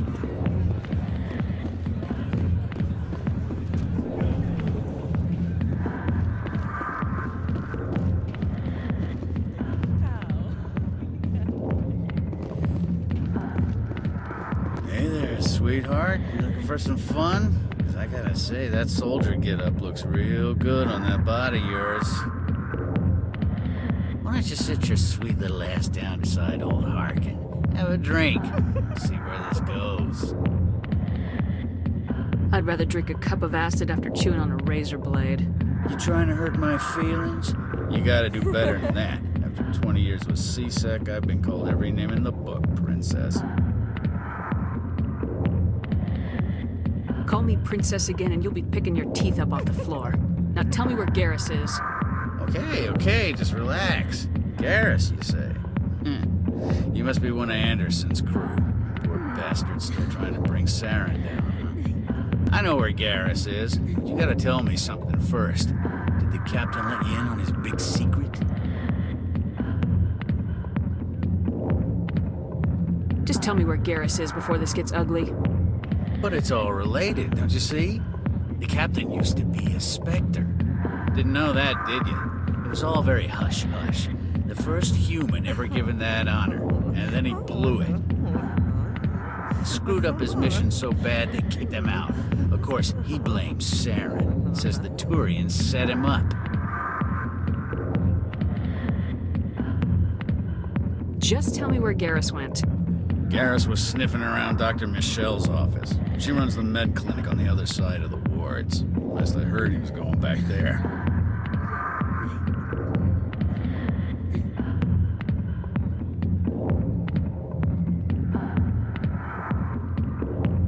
Hey there, sweetheart. You looking for some fun? 'Cause I gotta say, that soldier get-up looks real good on that body of yours. Why don't you sit your sweet little ass down beside old Harkin? Have a drink. See where this goes. I'd rather drink a cup of acid after chewing on a razor blade. You trying to hurt my feelings? You gotta do better than that. After 20 years with C-Sec, I've been called every name in the book, princess. Call me princess again and you'll be picking your teeth up off the floor. Now tell me where Garrus is. Okay, just relax. Garrus, you say? You must be one of Anderson's crew. Poor bastard still trying to bring Saren down, huh? I know where Garrus is. But you gotta tell me something first. Did the captain let you in on his big secret? Just tell me where Garrus is before this gets ugly. But it's all related, don't you see? The captain used to be a Spectre. Didn't know that, did you? It was all very hush-hush. The first human ever given that honor, and then he blew it. Screwed up his mission so bad they kicked him out. Of course, he blames Saren. Says the Turians set him up. Just tell me where Garrus went. Garrus was sniffing around Dr. Michelle's office. She runs the med clinic on the other side of the wards. Last I heard, he was going back there.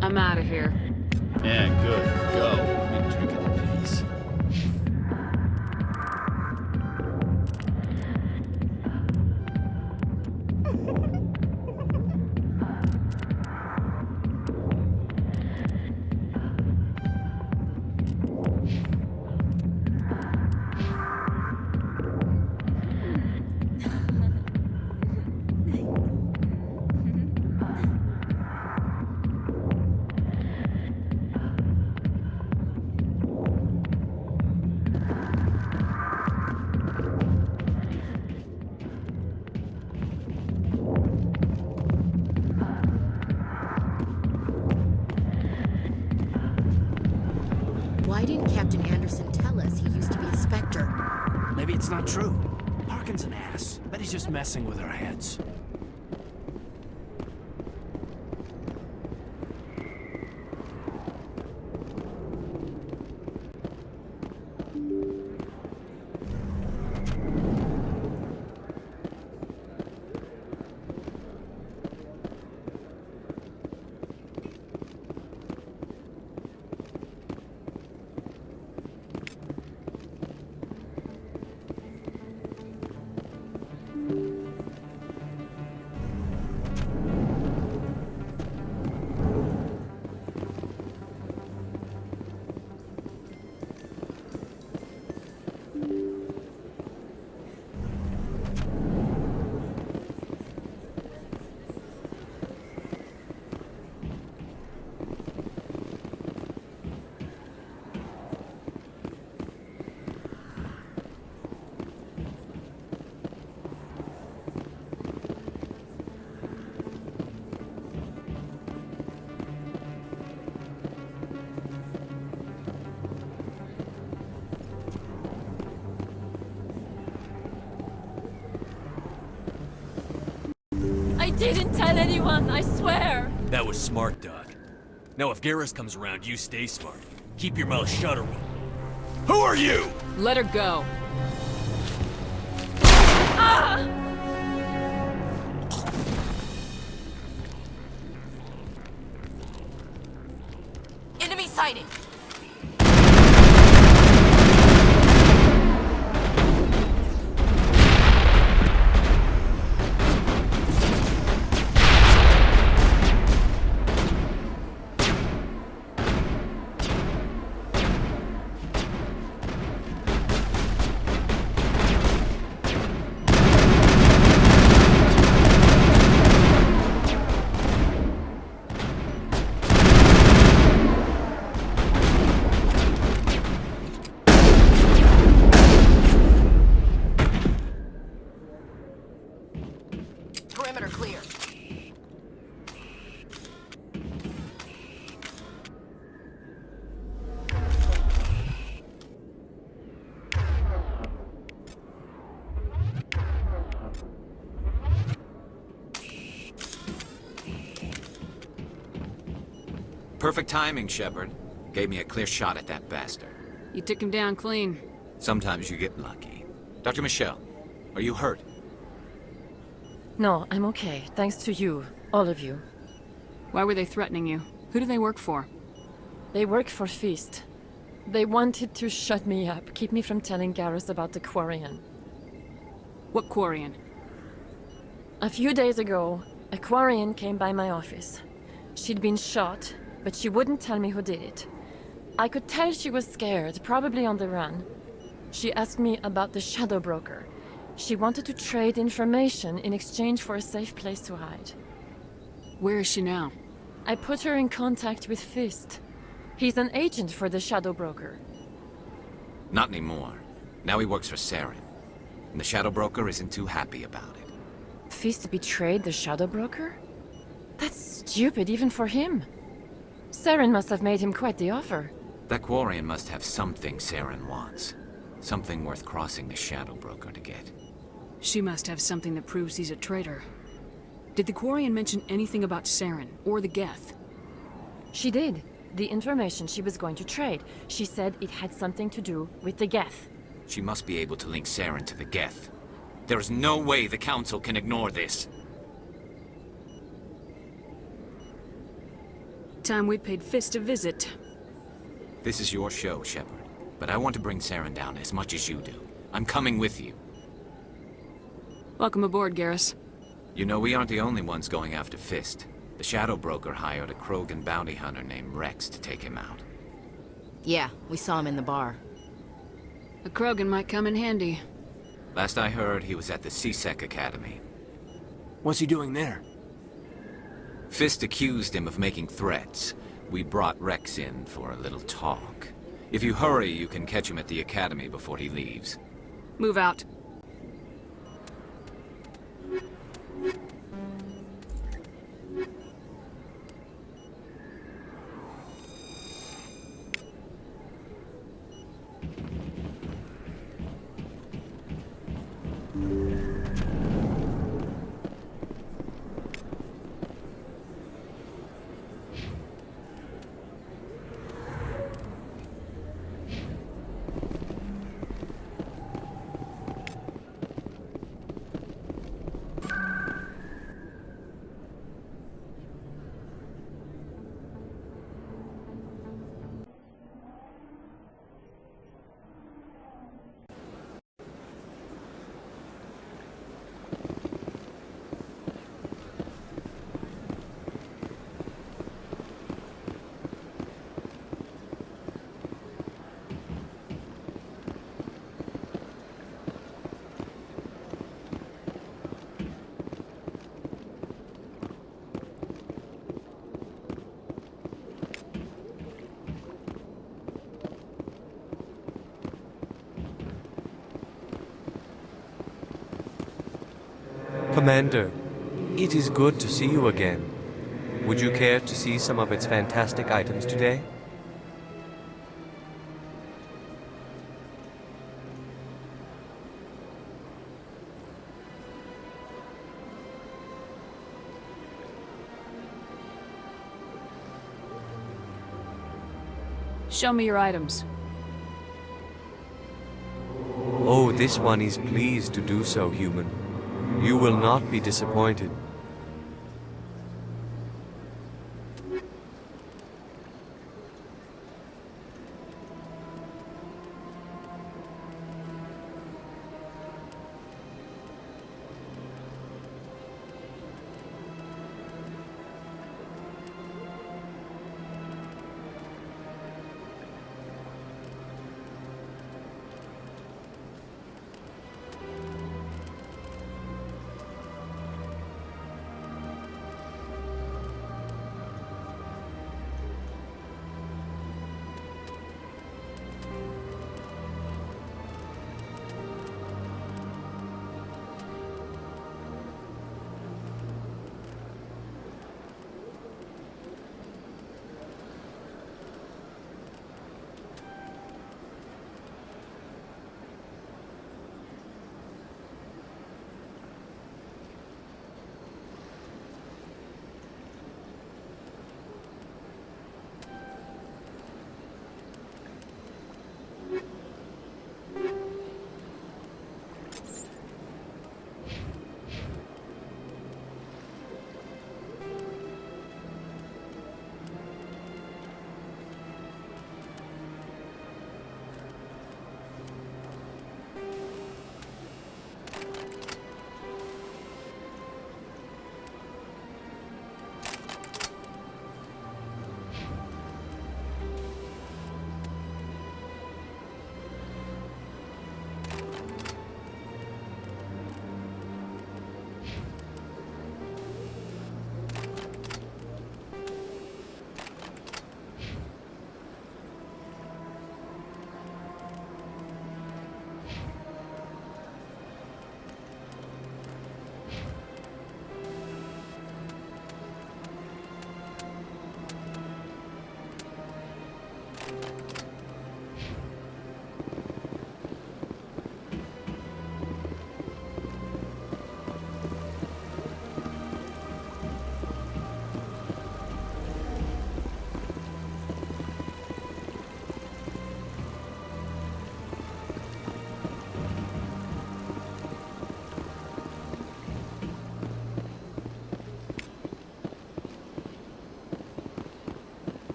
I'm out of here. Yeah, good. Go. Let me drink in peace. Why didn't Captain Anderson tell us he used to be a Spectre? Maybe it's not true. Harkin's an ass. Bet he's just messing with our heads. I didn't tell anyone, I swear! That was smart, Doc. Now if Garrus comes around, you stay smart. Keep your mouth shut, Earl. Who are you? Let her go. Ah! Enemy sighted! Perimeter clear. Perfect timing, Shepard. Gave me a clear shot at that bastard. You took him down clean. Sometimes you get lucky. Dr. Michelle, are you hurt? No, I'm okay. Thanks to you. All of you. Why were they threatening you? Who do they work for? They work for Feast. They wanted to shut me up, keep me from telling Garrus about the Quarian. What Quarian? A few days ago, a Quarian came by my office. She'd been shot, but she wouldn't tell me who did it. I could tell she was scared, probably on the run. She asked me about the Shadow Broker. She wanted to trade information in exchange for a safe place to hide. Where is she now? I put her in contact with Fist. He's an agent for the Shadow Broker. Not anymore. Now he works for Saren. And the Shadow Broker isn't too happy about it. Fist betrayed the Shadow Broker? That's stupid even for him. Saren must have made him quite the offer. That Quarian must have something Saren wants. Something worth crossing the Shadow Broker to get. She must have something that proves he's a traitor. Did the Quarian mention anything about Saren or the Geth? She did. The information she was going to trade. She said it had something to do with the Geth. She must be able to link Saren to the Geth. There is no way the Council can ignore this. Time we paid Fist a visit. This is your show, Shepard. But I want to bring Saren down as much as you do. I'm coming with you. Welcome aboard, Garrus. You know, we aren't the only ones going after Fist. The Shadow Broker hired a Krogan bounty hunter named Rex to take him out. Yeah, we saw him in the bar. A Krogan might come in handy. Last I heard, he was at the CSEC Academy. What's he doing there? Fist accused him of making threats. We brought Rex in for a little talk. If you hurry, you can catch him at the Academy before he leaves. Move out. Commander, it is good to see you again. Would you care to see some of its fantastic items today? Show me your items. Oh, this one is pleased to do so, human. You will not be disappointed.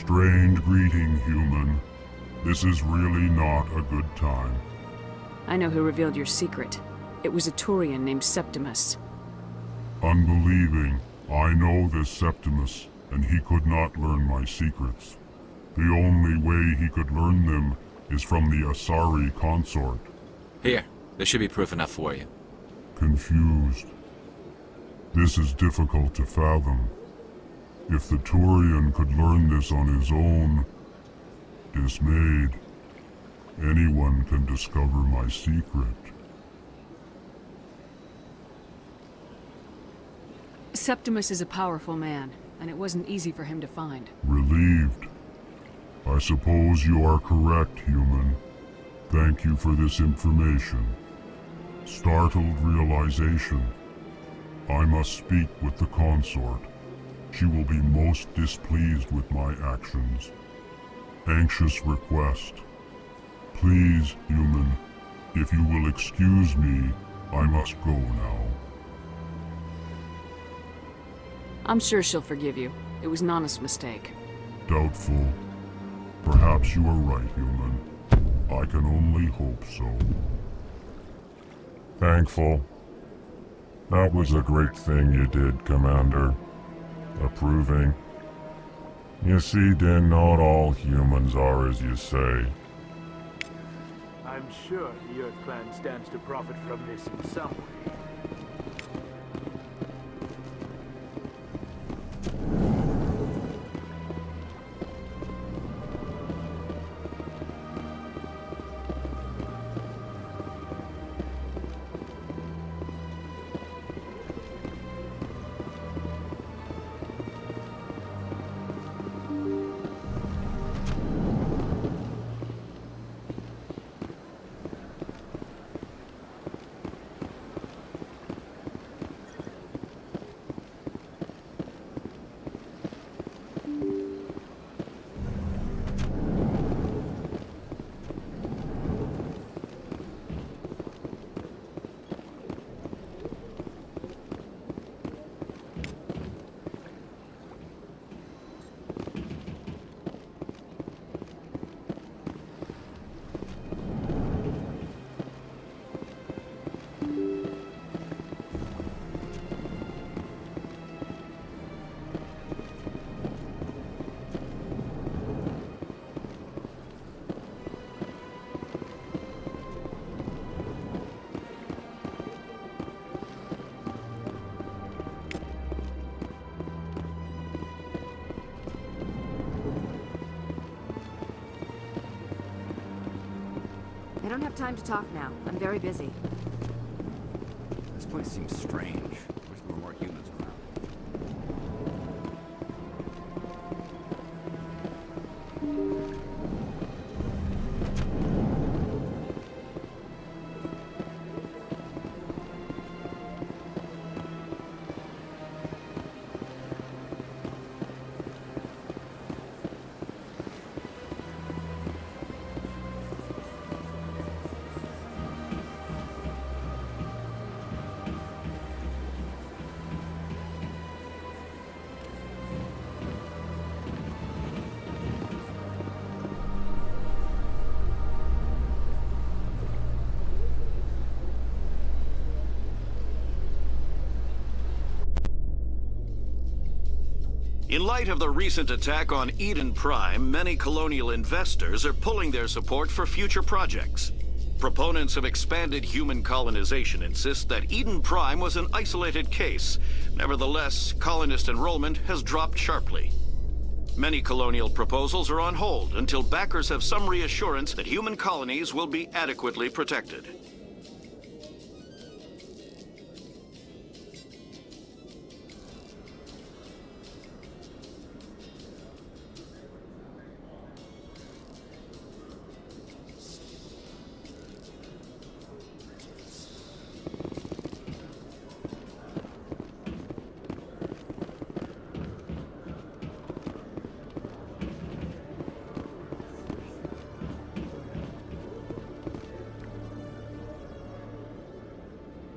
Strained greeting, human. This is really not a good time. I know who revealed your secret. It was a Turian named Septimus. Unbelieving, I know this Septimus, and he could not learn my secrets. The only way he could learn them is from the Asari consort. Here, this should be proof enough for you. Confused. This is difficult to fathom. If the Turian could learn this on his own, dismayed, anyone can discover my secret. Septimus is a powerful man, and it wasn't easy for him to find. Relieved. I suppose you are correct, human. Thank you for this information. Startled realization. I must speak with the consort. She will be most displeased with my actions. Anxious request. Please, human, if you will excuse me, I must go now. I'm sure she'll forgive you. It was an honest mistake. Doubtful. Perhaps you are right, human. I can only hope so. Thankful. That was a great thing you did, Commander. Approving. You see, Din, not all humans are as you say. I'm sure the Earth Clan stands to profit from this in some way. I don't have time to talk now. I'm very busy. This place seems strange. Wish there were more humans around. In light of the recent attack on Eden Prime, many colonial investors are pulling their support for future projects. Proponents of expanded human colonization insist that Eden Prime was an isolated case. Nevertheless, colonist enrollment has dropped sharply. Many colonial proposals are on hold until backers have some reassurance that human colonies will be adequately protected.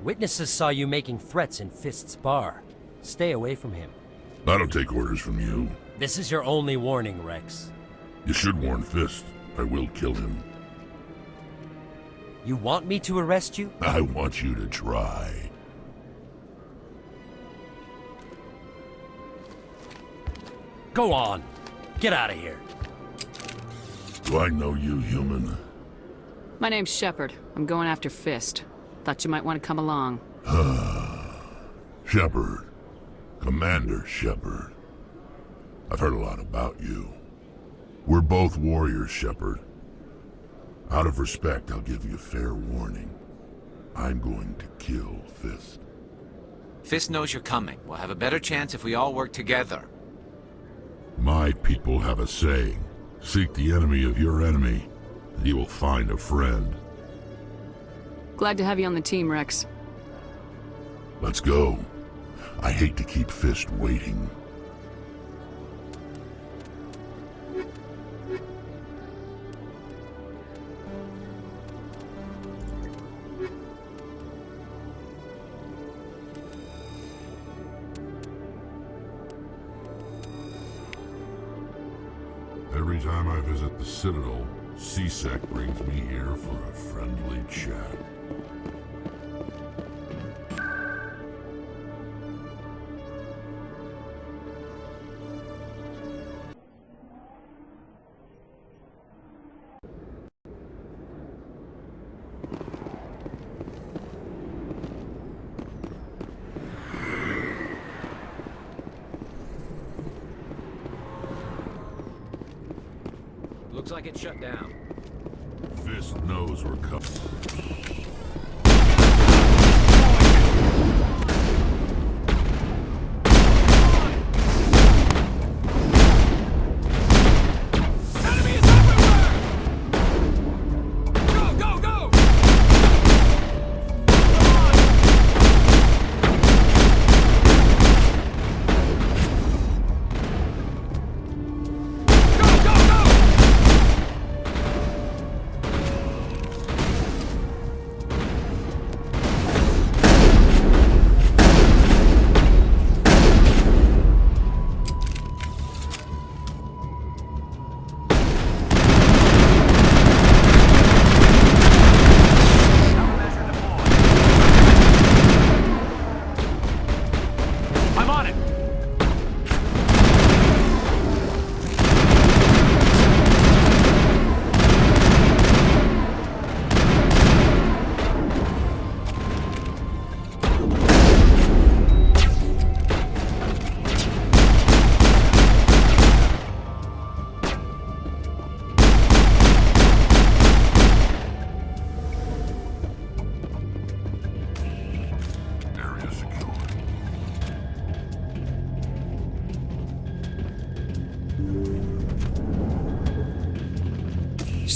Witnesses saw you making threats in Fist's bar. Stay away from him. I don't take orders from you. This is your only warning, Rex. You should warn Fist. I will kill him. You want me to arrest you? I want you to try. Go on. Get out of here. Do I know you, human? My name's Shepard. I'm going after Fist. Thought you might want to come along. Shepard. Commander Shepard. I've heard a lot about you. We're both warriors, Shepard. Out of respect, I'll give you fair warning. I'm going to kill Fist. Fist knows you're coming. We'll have a better chance if we all work together. My people have a saying. Seek the enemy of your enemy, and you will find a friend. Glad to have you on the team, Rex. Let's go. I hate to keep Fist waiting. Every time I visit the Citadel, C-Sec brings me here for a friendly chat. Looks like it's shut down. Fist knows we're coming.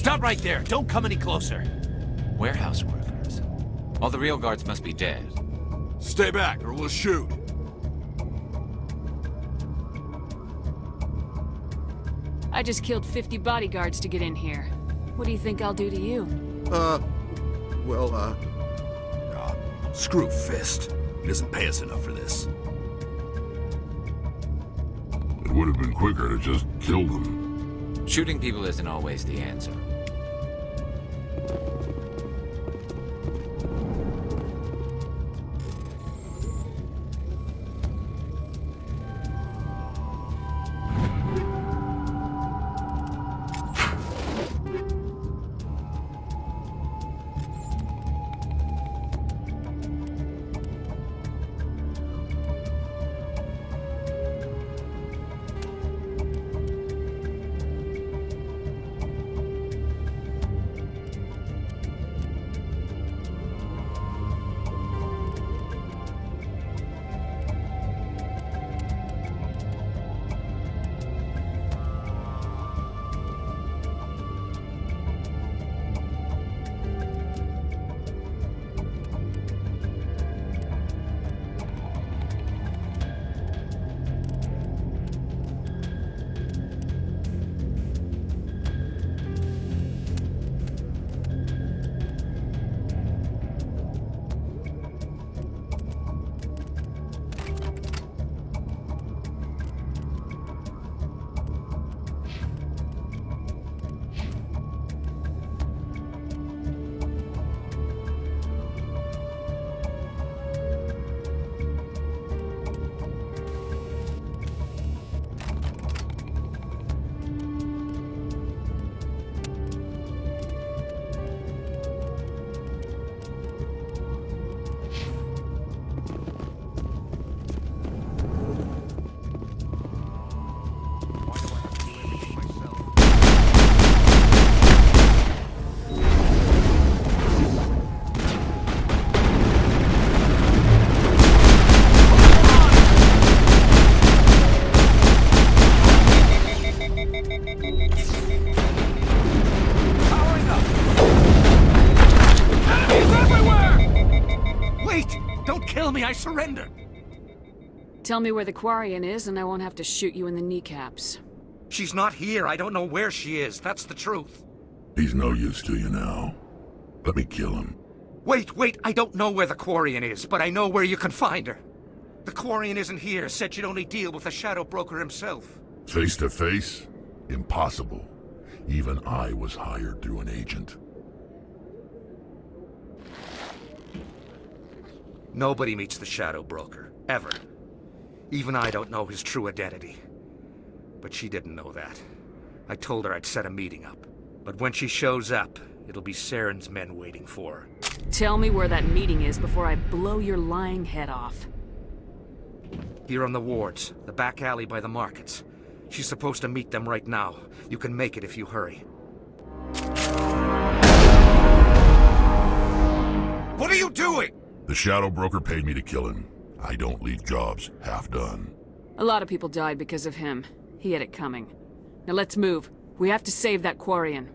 Stop right there! Don't come any closer! Warehouse workers. All the real guards must be dead. Stay back or we'll shoot. I just killed 50 bodyguards to get in here. What do you think I'll do to you? Screw Fist. He doesn't pay us enough for this. It would have been quicker to just kill them. Shooting people isn't always the answer. surrender. Tell me where the Quarian is and I won't have to shoot you in the kneecaps. She's not here. I don't know where she is. That's the truth. He's no use to you now. Let me kill him. Wait. I don't know where the Quarian is, but I know where you can find her. The Quarian isn't here. Said she'd only deal with the Shadow Broker himself. Face to face? Impossible. Even I was hired through an agent. Nobody meets the Shadow Broker. Ever. Even I don't know his true identity. But she didn't know that. I told her I'd set a meeting up. But when she shows up, it'll be Saren's men waiting for her. Tell me where that meeting is before I blow your lying head off. Here on the wards, the back alley by the markets. She's supposed to meet them right now. You can make it if you hurry. What are you doing? The Shadow Broker paid me to kill him. I don't leave jobs half done. A lot of people died because of him. He had it coming. Now let's move. We have to save that Quarian.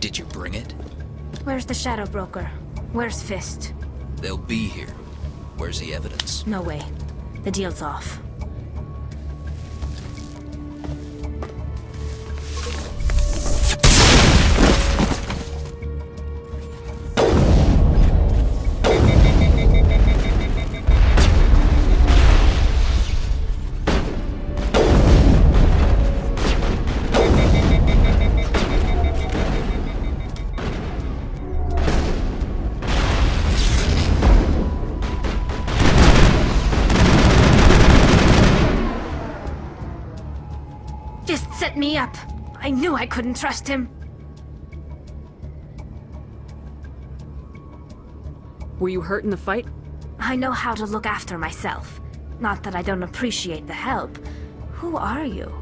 Did you bring it? Where's the Shadow Broker? Where's Fist? They'll be here. Where's the evidence? No way. The deal's off. Set me up. I knew I couldn't trust him. Were you hurt in the fight? I know how to look after myself. Not that I don't appreciate the help. Who are you?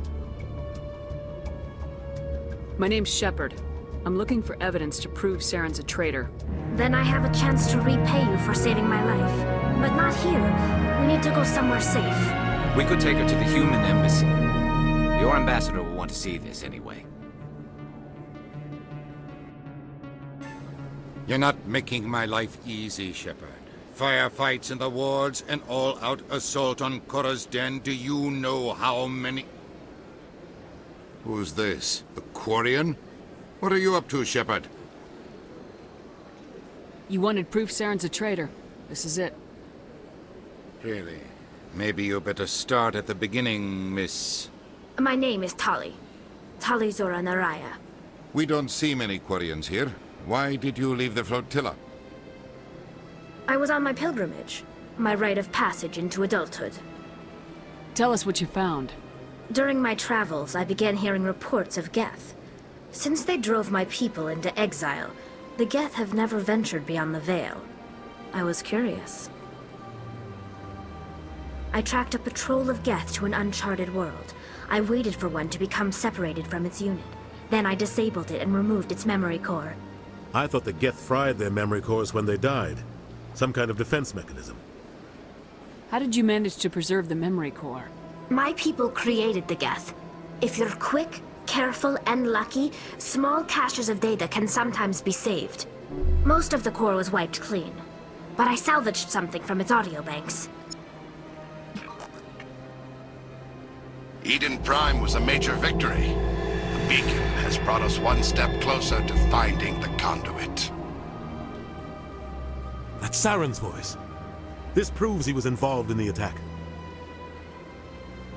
My name's Shepard. I'm looking for evidence to prove Saren's a traitor. Then I have a chance to repay you for saving my life. But not here. We need to go somewhere safe. We could take her to the human embassy. Your ambassador will want to see this anyway. You're not making my life easy, Shepard. Firefights in the wards, an all-out assault on Korra's den. Do you know how many... Who's this? The Quarian? What are you up to, Shepard? You wanted proof Saren's a traitor. This is it. Really? Maybe you better start at the beginning, Miss... My name is Tali. Tali Zora Naraya. We don't see many Quarians here. Why did you leave the flotilla? I was on my pilgrimage. My rite of passage into adulthood. Tell us what you found. During my travels, I began hearing reports of Geth. Since they drove my people into exile, the Geth have never ventured beyond the Veil. I was curious. I tracked a patrol of Geth to an uncharted world. I waited for one to become separated from its unit. Then I disabled it and removed its memory core. I thought the Geth fried their memory cores when they died. Some kind of defense mechanism. How did you manage to preserve the memory core? My people created the Geth. If you're quick, careful, and lucky, small caches of data can sometimes be saved. Most of the core was wiped clean, but I salvaged something from its audio banks. Eden Prime was a major victory. The beacon has brought us one step closer to finding the conduit. That's Saren's voice. This proves he was involved in the attack.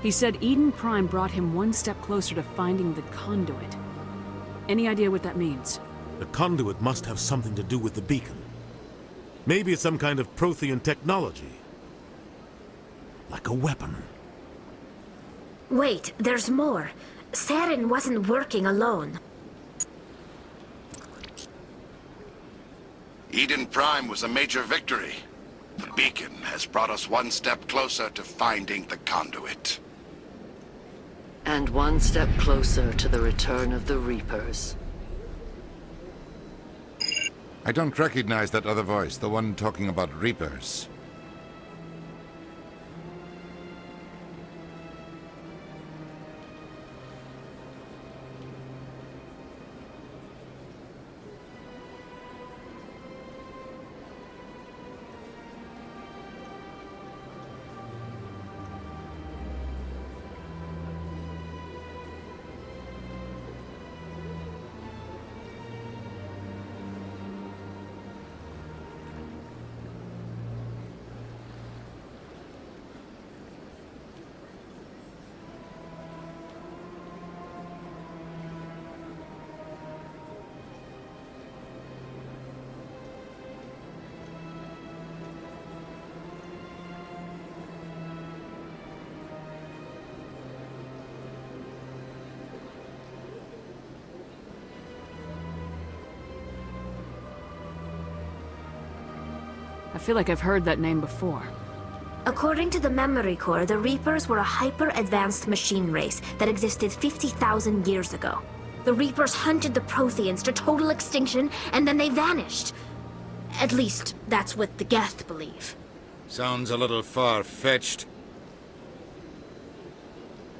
He said Eden Prime brought him one step closer to finding the conduit. Any idea what that means? The conduit must have something to do with the beacon. Maybe it's some kind of Prothean technology. Like a weapon. Wait, there's more. Saren wasn't working alone. Eden Prime was a major victory. The beacon has brought us one step closer to finding the conduit. And one step closer to the return of the Reapers. I don't recognize that other voice, the one talking about Reapers. I feel like I've heard that name before. According to the memory core, the Reapers were a hyper-advanced machine race that existed 50,000 years ago. The Reapers hunted the Protheans to total extinction, and then they vanished. At least, that's what the Geth believe. Sounds a little far-fetched.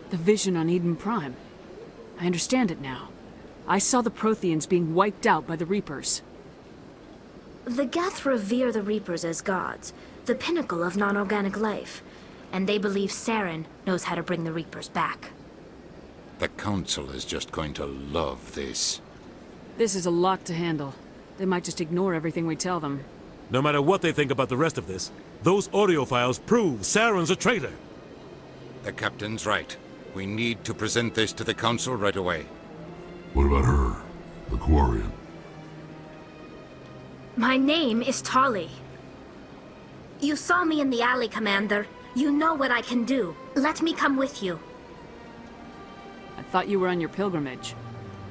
The vision on Eden Prime. I understand it now. I saw the Protheans being wiped out by the Reapers. The Geth revere the Reapers as gods, the pinnacle of non-organic life, and they believe Saren knows how to bring the Reapers back. The Council is just going to love this. This is a lot to handle. They might just ignore everything we tell them. No matter what they think about the rest of this, those audio files prove Saren's a traitor. The Captain's right. We need to present this to the Council right away. What about her? The Quarian? My name is Tali. You saw me in the alley, Commander. You know what I can do. Let me come with you. I thought you were on your pilgrimage.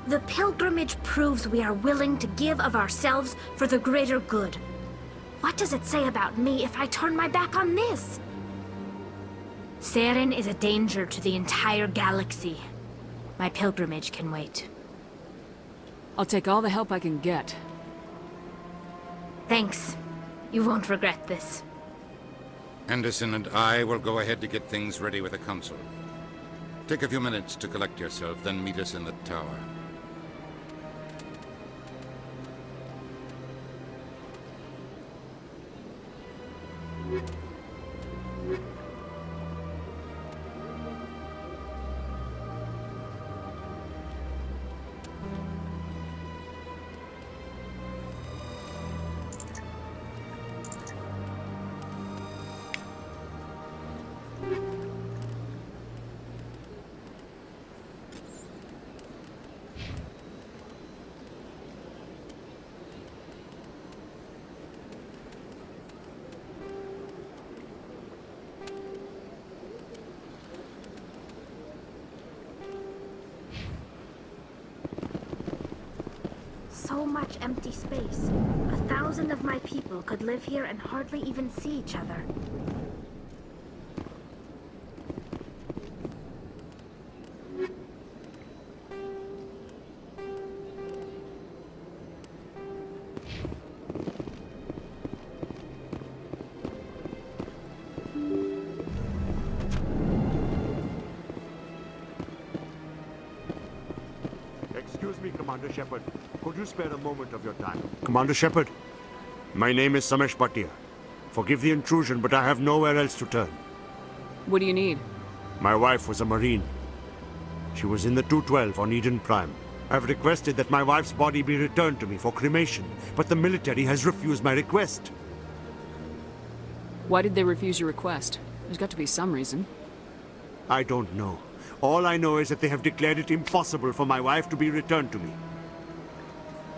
The pilgrimage proves we are willing to give of ourselves for the greater good. What does it say about me if I turn my back on this? Saren is a danger to the entire galaxy. My pilgrimage can wait. I'll take all the help I can get. Thanks. You won't regret this. Anderson and I will go ahead to get things ready with the Council. Take a few minutes to collect yourself, then meet us in the tower. So much empty space. 1,000 of my people could live here and hardly even see each other. Excuse me, Commander Shepard. Could you spare a moment of your time? Commander Shepard, my name is Samesh Bhatia. Forgive the intrusion, but I have nowhere else to turn. What do you need? My wife was a Marine. She was in the 212 on Eden Prime. I've requested that my wife's body be returned to me for cremation, but the military has refused my request. Why did they refuse your request? There's got to be some reason. I don't know. All I know is that they have declared it impossible for my wife to be returned to me.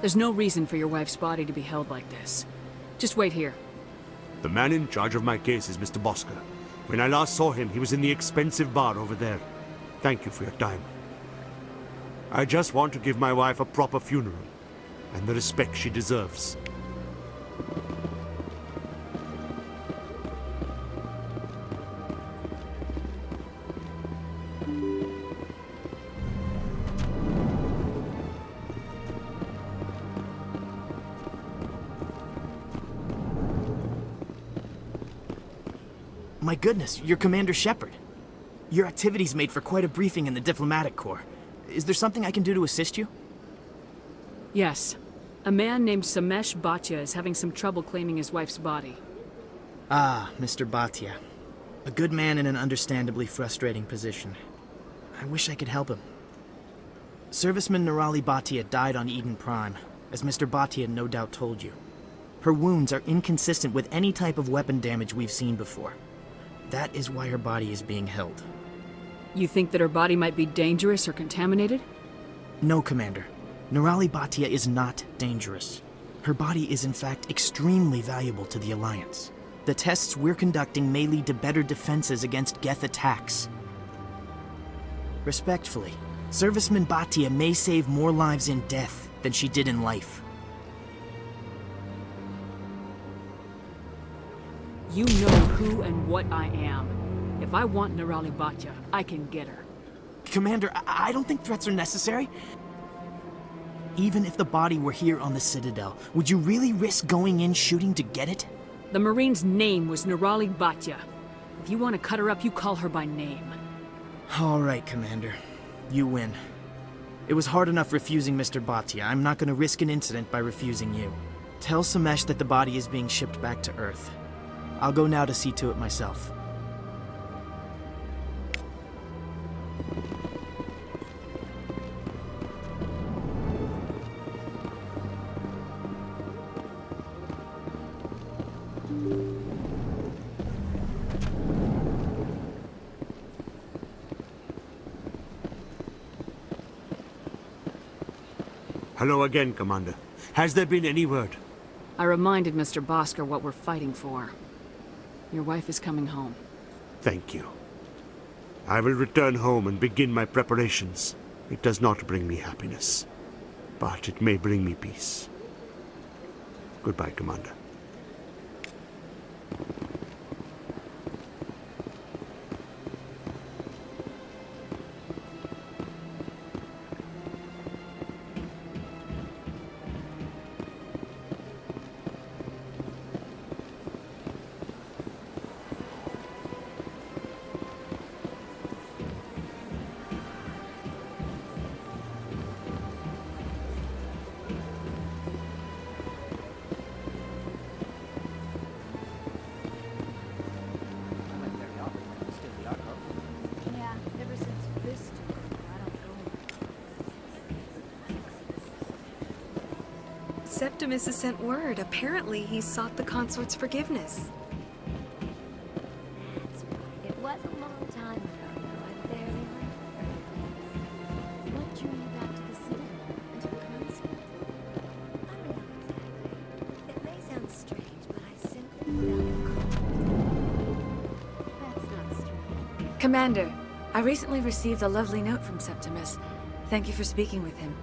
There's no reason for your wife's body to be held like this. Just wait here. The man in charge of my case is Mr. Bosker. When I last saw him, he was in the expensive bar over there. Thank you for your time. I just want to give my wife a proper funeral, and the respect she deserves. My goodness, you're Commander Shepard. Your activities made for quite a briefing in the Diplomatic Corps. Is there something I can do to assist you? Yes. A man named Samesh Bhatia is having some trouble claiming his wife's body. Ah, Mr. Bhatia. A good man in an understandably frustrating position. I wish I could help him. Serviceman Nirali Bhatia died on Eden Prime, as Mr. Bhatia no doubt told you. Her wounds are inconsistent with any type of weapon damage we've seen before. That is why her body is being held. You think that her body might be dangerous or contaminated? No, Commander. Nirali Bhatia is not dangerous. Her body is in fact extremely valuable to the Alliance. The tests we're conducting may lead to better defenses against Geth attacks. Respectfully, Serviceman Bhatia may save more lives in death than she did in life. You know who and what I am. If I want Nirali Bhatia, I can get her. Commander, I don't think threats are necessary. Even if the body were here on the Citadel, would you really risk going in shooting to get it? The Marine's name was Nirali Bhatia. If you want to cut her up, you call her by name. All right, Commander. You win. It was hard enough refusing Mr. Bhatia. I'm not going to risk an incident by refusing you. Tell Samesh that the body is being shipped back to Earth. I'll go now to see to it myself. Hello again, Commander. Has there been any word? I reminded Mr. Bosker what we're fighting for. Your wife is coming home. Thank you. I will return home and begin my preparations. It does not bring me happiness, but it may bring me peace. Goodbye, Commander. Septimus has sent word. Apparently, he sought the consort's forgiveness. That's right. It was a long time ago, though. I barely remember. What drew you back to the Citadel and to the consort? I don't know exactly. It may sound strange, but I simply felt called. That's not strange. Commander, I recently received a lovely note from Septimus. Thank you for speaking with him.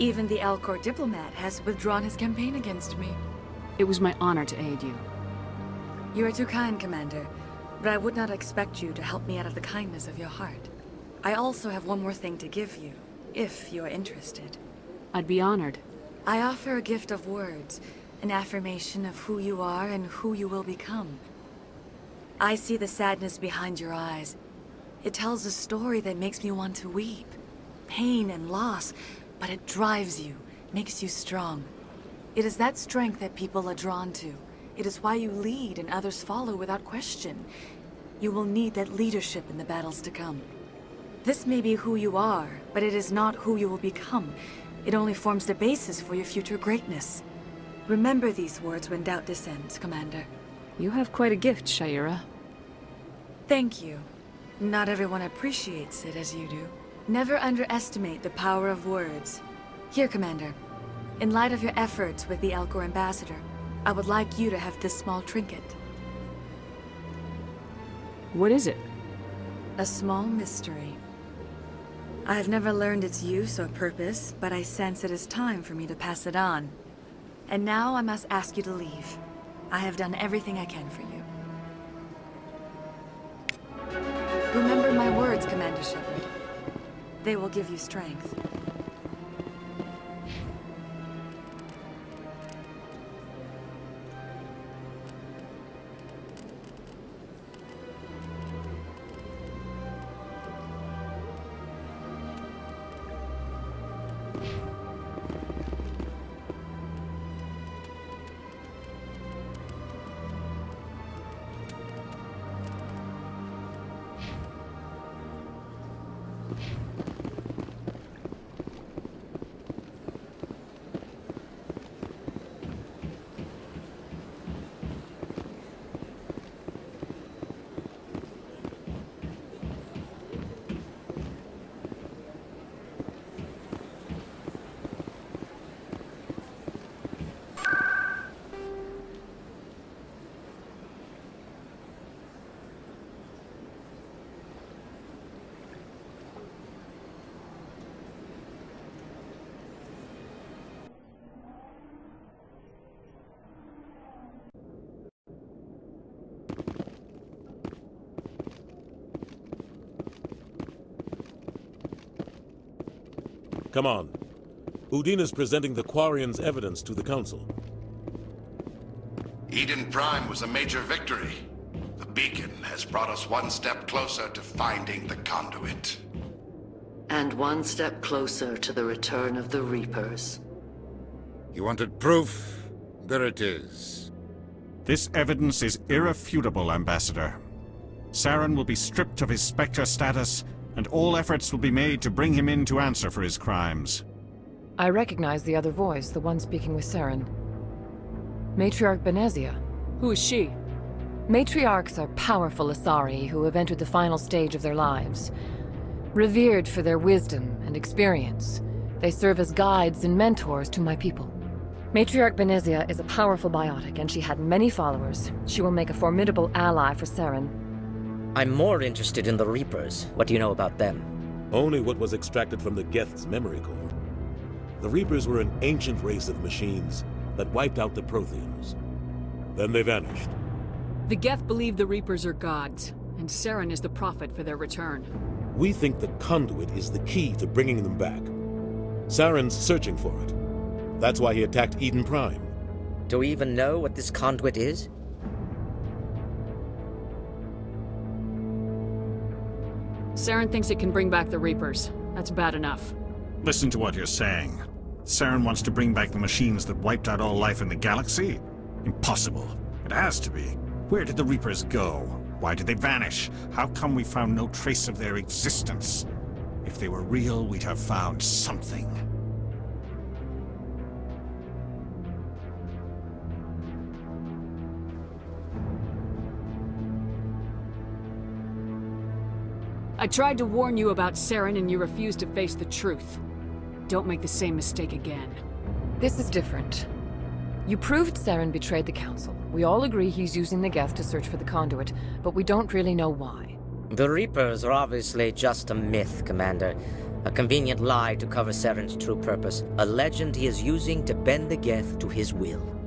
Even the Alcor diplomat has withdrawn his campaign against me. It was my honor to aid you. You are too kind, Commander, but I would not expect you to help me out of the kindness of your heart. I also have one more thing to give you, if you are interested. I'd be honored. I offer a gift of words, an affirmation of who you are and who you will become. I see the sadness behind your eyes. It tells a story that makes me want to weep. Pain and loss, but it drives you, makes you strong. It is that strength that people are drawn to. It is why you lead and others follow without question. You will need that leadership in the battles to come. This may be who you are, but it is not who you will become. It only forms the basis for your future greatness. Remember these words when doubt descends, Commander. You have quite a gift, Shaira. Thank you. Not everyone appreciates it as you do. Never underestimate the power of words. Here, Commander. In light of your efforts with the Elcor Ambassador, I would like you to have this small trinket. What is it? A small mystery. I have never learned its use or purpose, but I sense it is time for me to pass it on. And now I must ask you to leave. I have done everything I can for you. Remember my words, Commander Shepard. They will give you strength. Come on. Udina's presenting the Quarian's evidence to the Council. Eden Prime was a major victory. The beacon has brought us one step closer to finding the conduit. And one step closer to the return of the Reapers. You wanted proof? There it is. This evidence is irrefutable, Ambassador. Saren will be stripped of his Spectre status, and all efforts will be made to bring him in to answer for his crimes. I recognize the other voice, the one speaking with Saren. Matriarch Benezia. Who is she? Matriarchs are powerful Asari who have entered the final stage of their lives. Revered for their wisdom and experience, they serve as guides and mentors to my people. Matriarch Benezia is a powerful biotic, and she had many followers. She will make a formidable ally for Saren. I'm more interested in the Reapers. What do you know about them? Only what was extracted from the Geth's memory core. The Reapers were an ancient race of machines that wiped out the Protheans. Then they vanished. The Geth believe the Reapers are gods, and Saren is the prophet for their return. We think the conduit is the key to bringing them back. Saren's searching for it. That's why he attacked Eden Prime. Do we even know what this conduit is? Saren thinks it can bring back the Reapers. That's bad enough. Listen to what you're saying. Saren wants to bring back the machines that wiped out all life in the galaxy? Impossible. It has to be. Where did the Reapers go? Why did they vanish? How come we found no trace of their existence? If they were real, we'd have found something. I tried to warn you about Saren and you refused to face the truth. Don't make the same mistake again. This is different. You proved Saren betrayed the Council. We all agree he's using the Geth to search for the conduit, but we don't really know why. The Reapers are obviously just a myth, Commander. A convenient lie to cover Saren's true purpose. A legend he is using to bend the Geth to his will.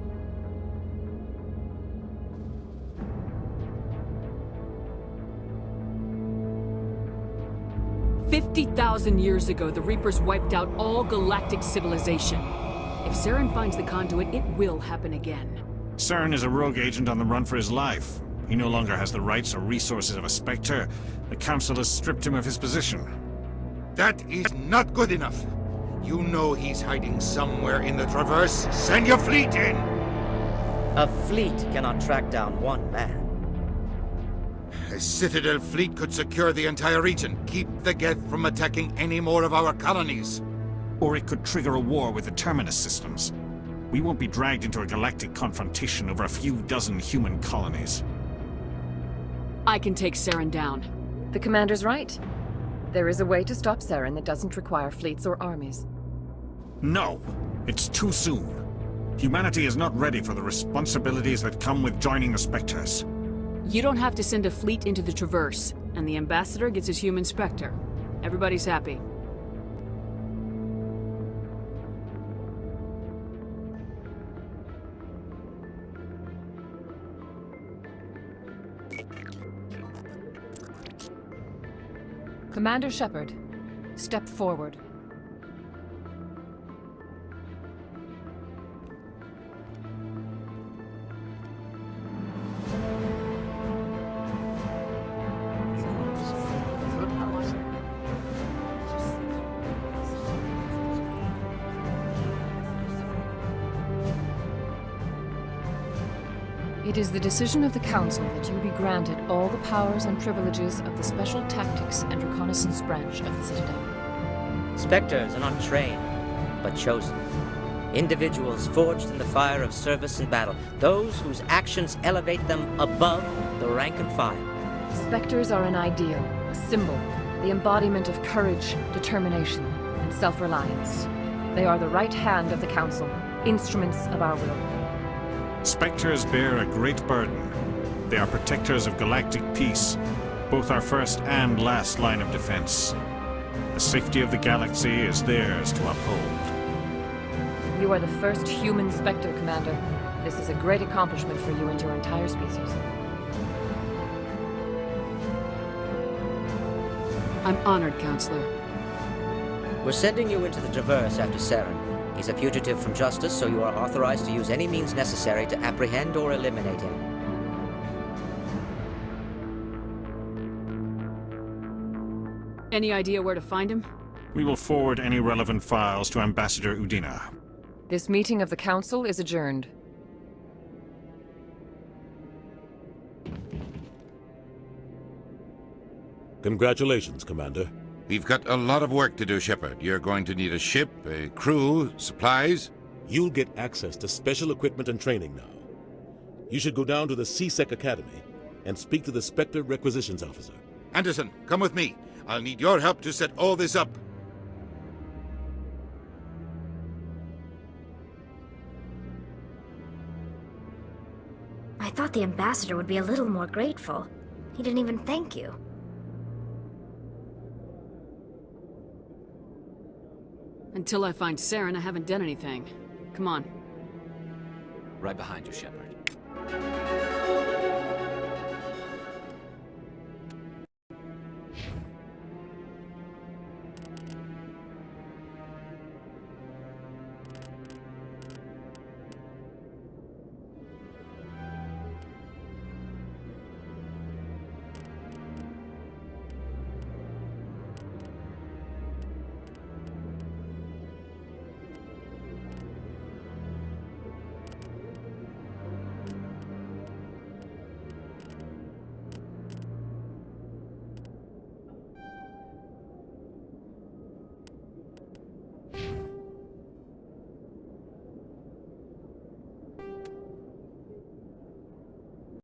50,000 years ago, the Reapers wiped out all galactic civilization. If Saren finds the conduit, it will happen again. Saren is a rogue agent on the run for his life. He no longer has the rights or resources of a Spectre. The Council has stripped him of his position. That is not good enough. You know he's hiding somewhere in the Traverse. Send your fleet in! A fleet cannot track down one man. A Citadel fleet could secure the entire region, keep the Geth from attacking any more of our colonies. Or it could trigger a war with the Terminus systems. We won't be dragged into a galactic confrontation over a few dozen human colonies. I can take Saren down. The commander's right. There is a way to stop Saren that doesn't require fleets or armies. No! It's too soon. Humanity is not ready for the responsibilities that come with joining the Spectres. You don't have to send a fleet into the Traverse, and the Ambassador gets his human Spectre. Everybody's happy. Commander Shepard, step forward. It is the decision of the Council that you be granted all the powers and privileges of the Special Tactics and Reconnaissance branch of the Citadel. Spectres are not trained, but chosen. Individuals forged in the fire of service and battle. Those whose actions elevate them above the rank and file. Spectres are an ideal, a symbol, the embodiment of courage, determination, and self-reliance. They are the right hand of the Council, instruments of our will. Spectres bear a great burden. They are protectors of galactic peace, both our first and last line of defense. The safety of the galaxy is theirs to uphold. You are the first human Spectre, Commander. This is a great accomplishment for you and your entire species. I'm honored, Counselor. We're sending you into the Traverse after Saren. He's a fugitive from justice, so you are authorized to use any means necessary to apprehend or eliminate him. Any idea where to find him? We will forward any relevant files to Ambassador Udina. This meeting of the Council is adjourned. Congratulations, Commander. We've got a lot of work to do, Shepard. You're going to need a ship, a crew, supplies. You'll get access to special equipment and training now. You should go down to the C-Sec Academy and speak to the Spectre Requisitions Officer. Anderson, come with me. I'll need your help to set all this up. I thought the Ambassador would be a little more grateful. He didn't even thank you. Until I find Saren, I haven't done anything. Come on. Right behind you, Shepard.